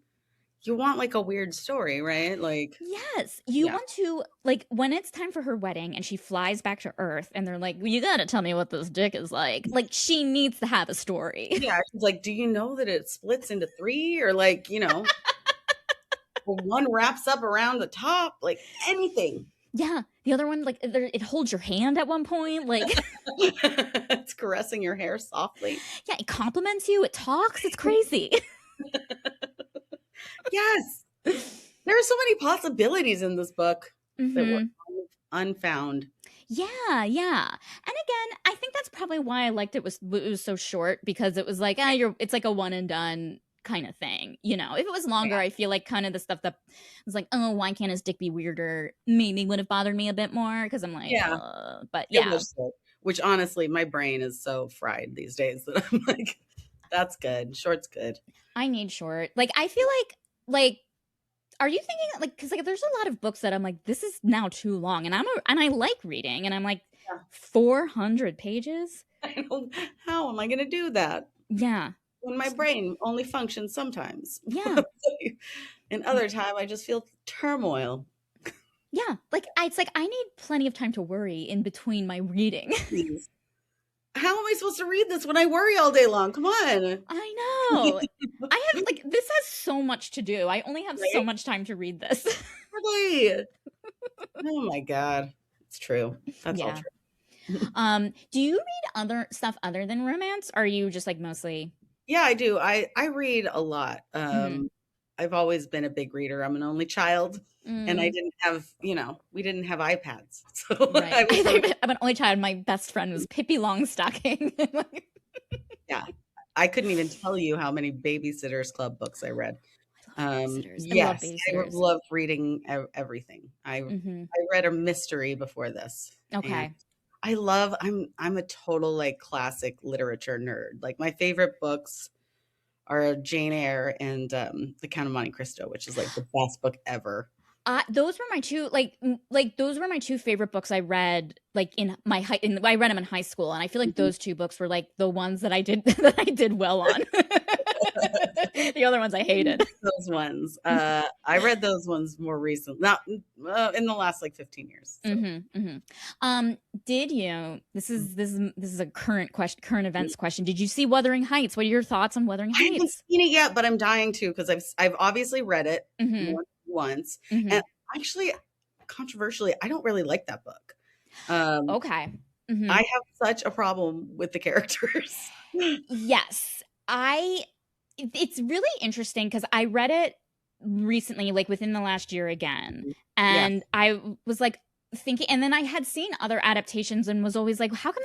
you want like a weird story, right? Like yes, you want to like when it's time for her wedding and she flies back to Earth and they're like, well, you gotta tell me what this dick is like. Like she needs to have a story. Yeah, she's like, do you know that it splits into 3 or like one wraps up around the top, like anything. Yeah, the other one like it holds your hand at one point, like it's caressing your hair softly. Yeah, it compliments you. It talks. It's crazy. Yes. There are so many possibilities in this book that were unfound. Yeah. And again, I think that's probably why I liked it was so short because it was like, it's like a one and done kind of thing. If it was longer, I feel like kind of the stuff that was like, oh, why can't his dick be weirder? Maybe would have bothered me a bit more because I'm like, but yeah. Which honestly, my brain is so fried these days that I'm like, that's good. Short's good. I need short. Like, I feel like, are you thinking like, because like there's a lot of books that I'm like, this is now too long, and I like reading, and I'm like, 400 pages. I don't, how am I going to do that? Yeah. When my brain only functions sometimes. Yeah. And other time I just feel turmoil. Yeah. Like it's like I need plenty of time to worry in between my reading. Please. How am I supposed to read this when I worry all day long? Come on. I know. I have like this has so much to do. I only have so much time to read this. Really? Oh my God. It's true. That's all true. Do you read other stuff other than romance? Or are you just like mostly? Yeah, I do. I read a lot. I've always been a big reader. I'm an only child. And I didn't have, we didn't have iPads. So right. I'm an only child. My best friend was Pippi Longstocking. Yeah. I couldn't even tell you how many Babysitters Club books I read. I Babysitters. I love Yes, I babysitters. love reading everything. I read a mystery before this, and Okay. I'm a total like classic literature nerd. Like my favorite books are Jane Eyre and The Count of Monte Cristo, which is like the best book ever. Those were my two those were my two favorite books I read like in my I read them in high school, and I feel like Mhm. those two books were like the ones that I did that I did well on. The other ones I hated. Those ones. I read those ones more recently, not in the last like 15 years. So. Did you? This is a current question, current events question. Did you see Wuthering Heights? What are your thoughts on Wuthering I haven't Heights? seen it yet, but I'm dying to because I've obviously read it Mm-hmm. more than once, Mm-hmm. and actually, controversially, I don't really like that book. Okay. Mm-hmm. I have such a problem with the characters. Yes, it's really interesting because I read it recently, like within the last year again, Yeah. and I was like thinking, and then I had seen other adaptations and was always like, how come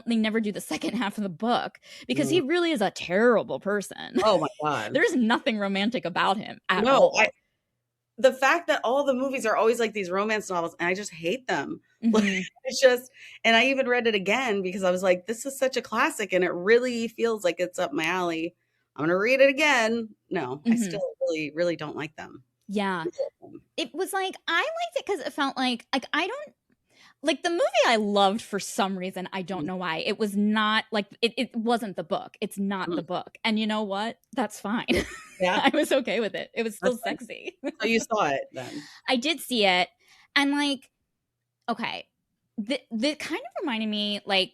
they never do the second half of the book? Because he really is a terrible person. Oh my God. There's nothing romantic about him at No, all. the fact that all the movies are always like these romance novels, and I just hate them. Like, Mm-hmm. it's just, and I even read it again because I was like, this is such a classic, and it really feels like it's up my alley. I'm gonna read it again. No, I still really, really don't like them. Yeah. It was like I liked it because it felt like I don't like the movie I loved for some reason. I don't know why. It was not like it wasn't the book. It's not the book. And you know what? That's fine. Yeah. I was okay with it. It was still sexy. So you saw it then? I did see it. And like, okay. The kind of reminded me like,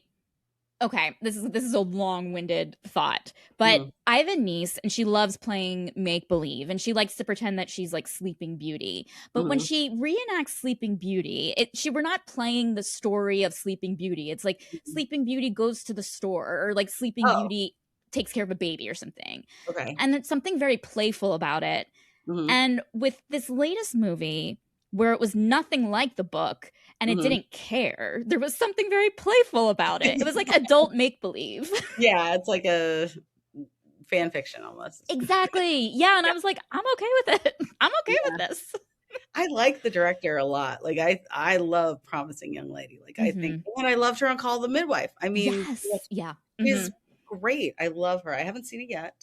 okay, this is a long-winded thought, but I have a niece and she loves playing make believe, and she likes to pretend that she's like Sleeping Beauty. But when she reenacts Sleeping Beauty, we're not playing the story of Sleeping Beauty. It's like Sleeping Beauty goes to the store, or like Sleeping Beauty takes care of a baby or something. Okay. And it's something very playful about it. And with this latest movie, where it was nothing like the book and it didn't care, there was something very playful about it. It was like adult make-believe. Yeah, it's like a fan fiction almost. Exactly. Yeah, and I was like, I'm okay with it. I'm okay with this. I like the director a lot. Like I love Promising Young Lady. Like I think, and I loved her on Call the Midwife. I mean, yeah, she's great. I love her. I haven't seen it yet.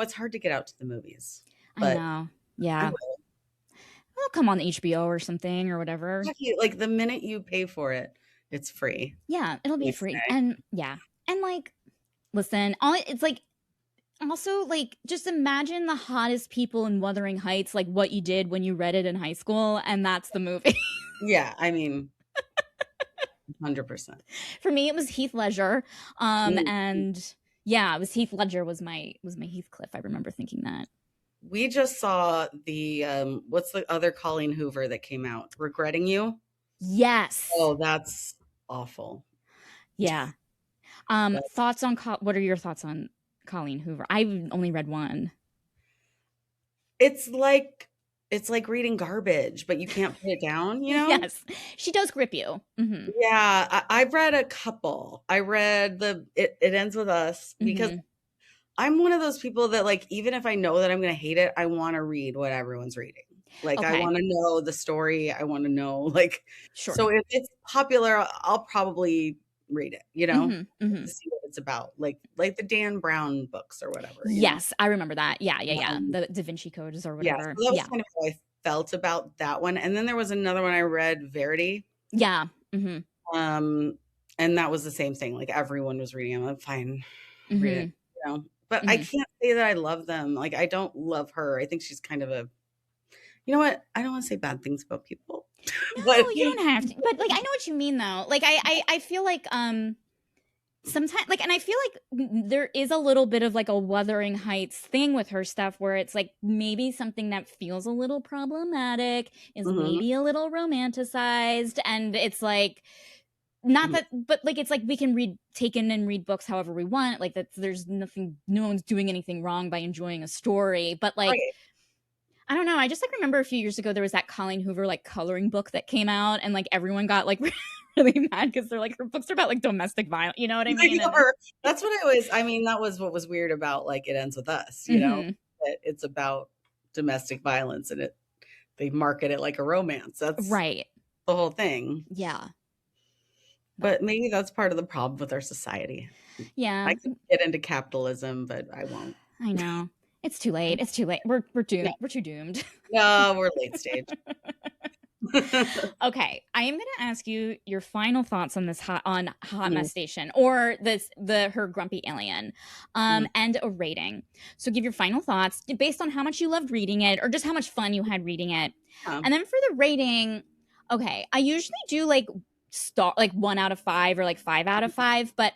It's hard to get out to the movies. But I know. Yeah. It'll come on HBO or something or whatever. Like the minute you pay for it, it's free. Yeah, it'll be free. And yeah. And like, listen, it's like, also like, just imagine the hottest people in Wuthering Heights, like what you did when you read it in high school, and that's the movie. Yeah, I mean, 100%. For me, it was Heath Ledger. And yeah, it was Heath Ledger was my Heathcliff. I remember thinking that. We just saw the what's the other Colleen Hoover that came out? Regretting You? Yes. Oh, that's awful. Yeah. Thoughts on what are your thoughts on Colleen Hoover? I've only read one. It's like reading garbage, but you can't put it down, you know? Yes. She does grip you. Yeah, I've read a couple. I read It Ends With Us because I'm one of those people that, like, even if I know that I'm going to hate it, I want to read what everyone's reading. Like, I want to know the story. I want to know, like, so if it's popular, I'll probably read it, you know, to see what it's about. Like the Dan Brown books or whatever. Yes, I remember that. Yeah. The Da Vinci Codes or whatever. Yeah, so that was kind of how I felt about that one. And then there was another one I read, Verity. Yeah. And that was the same thing. Like, everyone was reading them. I'm fine, read it, you know. But I can't say that I love them. Like, I don't love her. I think she's kind of you know what? I don't want to say bad things about people. No, you don't have to. But like, I know what you mean though. Like, I feel like sometimes, like, and I feel like there is a little bit of like a Wuthering Heights thing with her stuff where it's like maybe something that feels a little problematic is maybe a little romanticized, and it's like, not that, but like, it's like we can take in and read books however we want. Like, that there's nothing, no one's doing anything wrong by enjoying a story. But like, I don't know. I just like remember a few years ago there was that Colleen Hoover like coloring book that came out, and like everyone got like really mad because they're like, her books are about like domestic violence. You know what I mean? That's what that was what was weird about like It Ends With Us, you know, that it's about domestic violence and they market it like a romance. That's right. The whole thing. Yeah. But maybe that's part of the problem with our society. Yeah. I can get into capitalism, but I won't. I know. It's too late. It's too late. We're doomed. Yeah. We're too doomed. No, we're late stage. Okay, I am going to ask you your final thoughts on this Hot Mess Station, or her grumpy alien, and a rating. So give your final thoughts based on how much you loved reading it, or just how much fun you had reading it. And then for the rating, okay, I usually do like 1 out of 5 or like 5 out of 5, but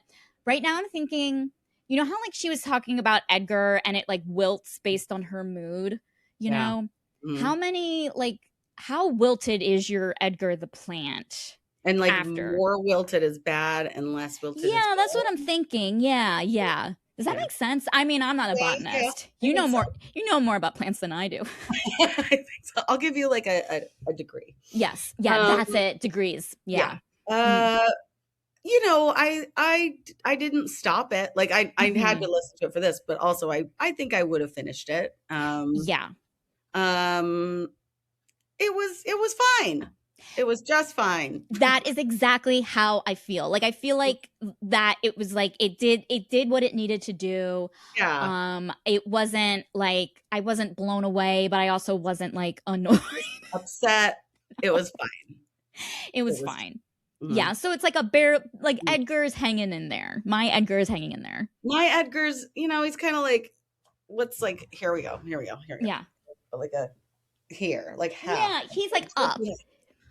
right now I'm thinking, you know how like she was talking about Edgar and it like wilts based on her mood, you know? How many like how wilted is your Edgar the plant? And like after? More wilted is bad and less wilted is good. That's what I'm thinking. Yeah. Does that make sense? I mean, I'm not a botanist. Yeah, you know more. So. You know more about plants than I do. I think so. I'll give you like a degree. Yes. Yeah, that's it. Degrees. Yeah. You know, I didn't stop it. Like I had to listen to it for this, but also I think I would have finished it. It was fine. It was just fine. That is exactly how I feel. Like I feel like that it was like it did what it needed to do. Yeah. It wasn't like I wasn't blown away, but I also wasn't like annoyed. Upset. It was fine. It was fine. Yeah, so it's like a bear, like Edgar's hanging in there. My Edgar is hanging in there. My Edgar's, you know, he's kind of like, what's like, here we go. Yeah. Like here, like half. Yeah, he's like up.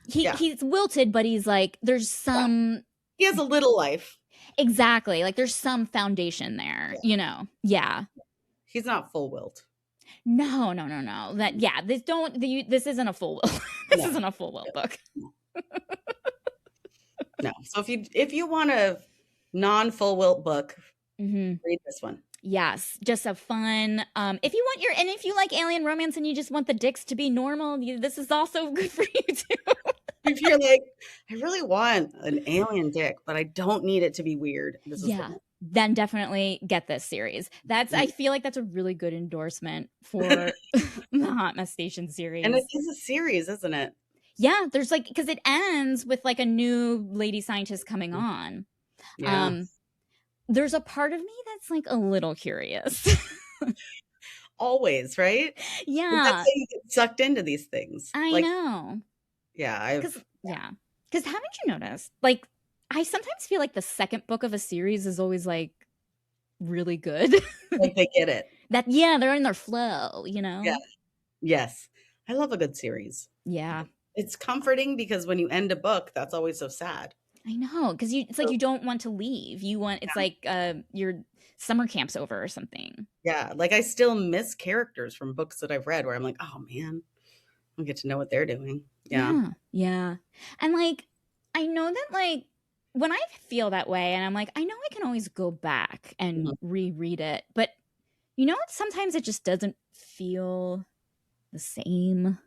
He's wilted, but he's like, there's some. He has a little life. Exactly. Like there's some foundation there, you know? Yeah. He's not full wilt. No. This isn't a full wilt. This isn't a full wilt book. No. So if you want a non-full wilt book, read this one. Yes, just a fun. If you like alien romance and you just want the dicks to be normal, this is also good for you too. If you're like, I really want an alien dick, but I don't need it to be weird. Then definitely get this series. I feel like that's a really good endorsement for the Hot Mess Station series. And it is a series, isn't it? Yeah, there's like, because it ends with like a new lady scientist coming on. Yeah. There's a part of me that's like a little curious. Always, right? Yeah. That's how you get sucked into these things. I know. Yeah. Because haven't you noticed? Like, I sometimes feel like the second book of a series is always like really good. Like they get it. They're in their flow, you know? Yeah. Yes. I love a good series. Yeah. It's comforting because when you end a book, that's always so sad. I know, because it's like you don't want to leave. It's like your summer camp's over or something. Yeah, like I still miss characters from books that I've read where I'm like, oh man, I get to know what they're doing. Yeah. And like, I know that like when I feel that way and I'm like, I know I can always go back and reread it, but you know, sometimes it just doesn't feel the same.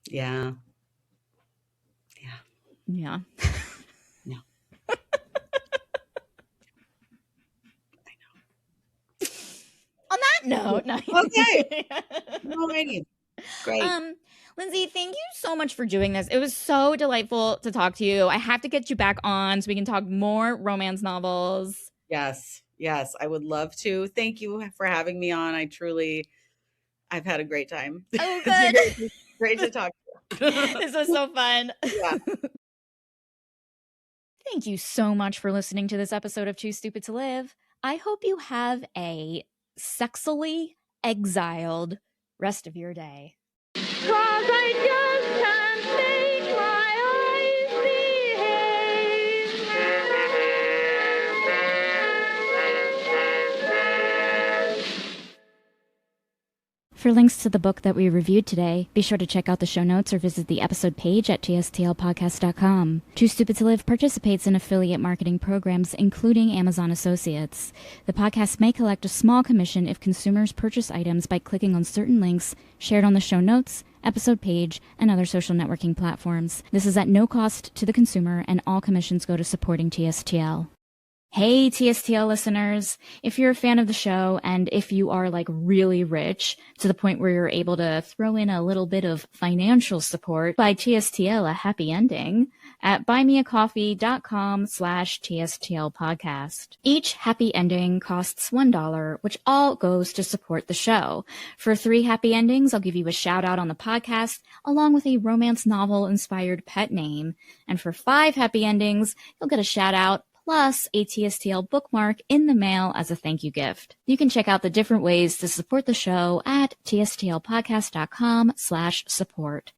Yeah. Yeah. Yeah. I know. On that note, no. Okay. Alrighty. Great. Lindsay, thank you so much for doing this. It was so delightful to talk to you. I have to get you back on so we can talk more romance novels. Yes, I would love to. Thank you for having me on. I've had a great time. Oh, good. Great to talk to you. This was so fun. Yeah. Thank you so much for listening to this episode of Too Stupid to Live. I hope you have a sexily exiled rest of your day. 'Cause I just can't make my eyes behave. For links to the book that we reviewed today, be sure to check out the show notes or visit the episode page at tstlpodcast.com. Too Stupid to Live participates in affiliate marketing programs, including Amazon Associates. The podcast may collect a small commission if consumers purchase items by clicking on certain links shared on the show notes episode page, and other social networking platforms. This is at no cost to the consumer, and all commissions go to supporting TSTL. Hey, TSTL listeners, if you're a fan of the show and if you are like really rich to the point where you're able to throw in a little bit of financial support, buy TSTL a happy ending at buymeacoffee.com/TSTL podcast. Each happy ending costs $1, which all goes to support the show. For 3 happy endings, I'll give you a shout out on the podcast along with a romance novel inspired pet name. And for 5 happy endings, you'll get a shout out plus a TSTL bookmark in the mail as a thank you gift. You can check out the different ways to support the show at tstlpodcast.com/support.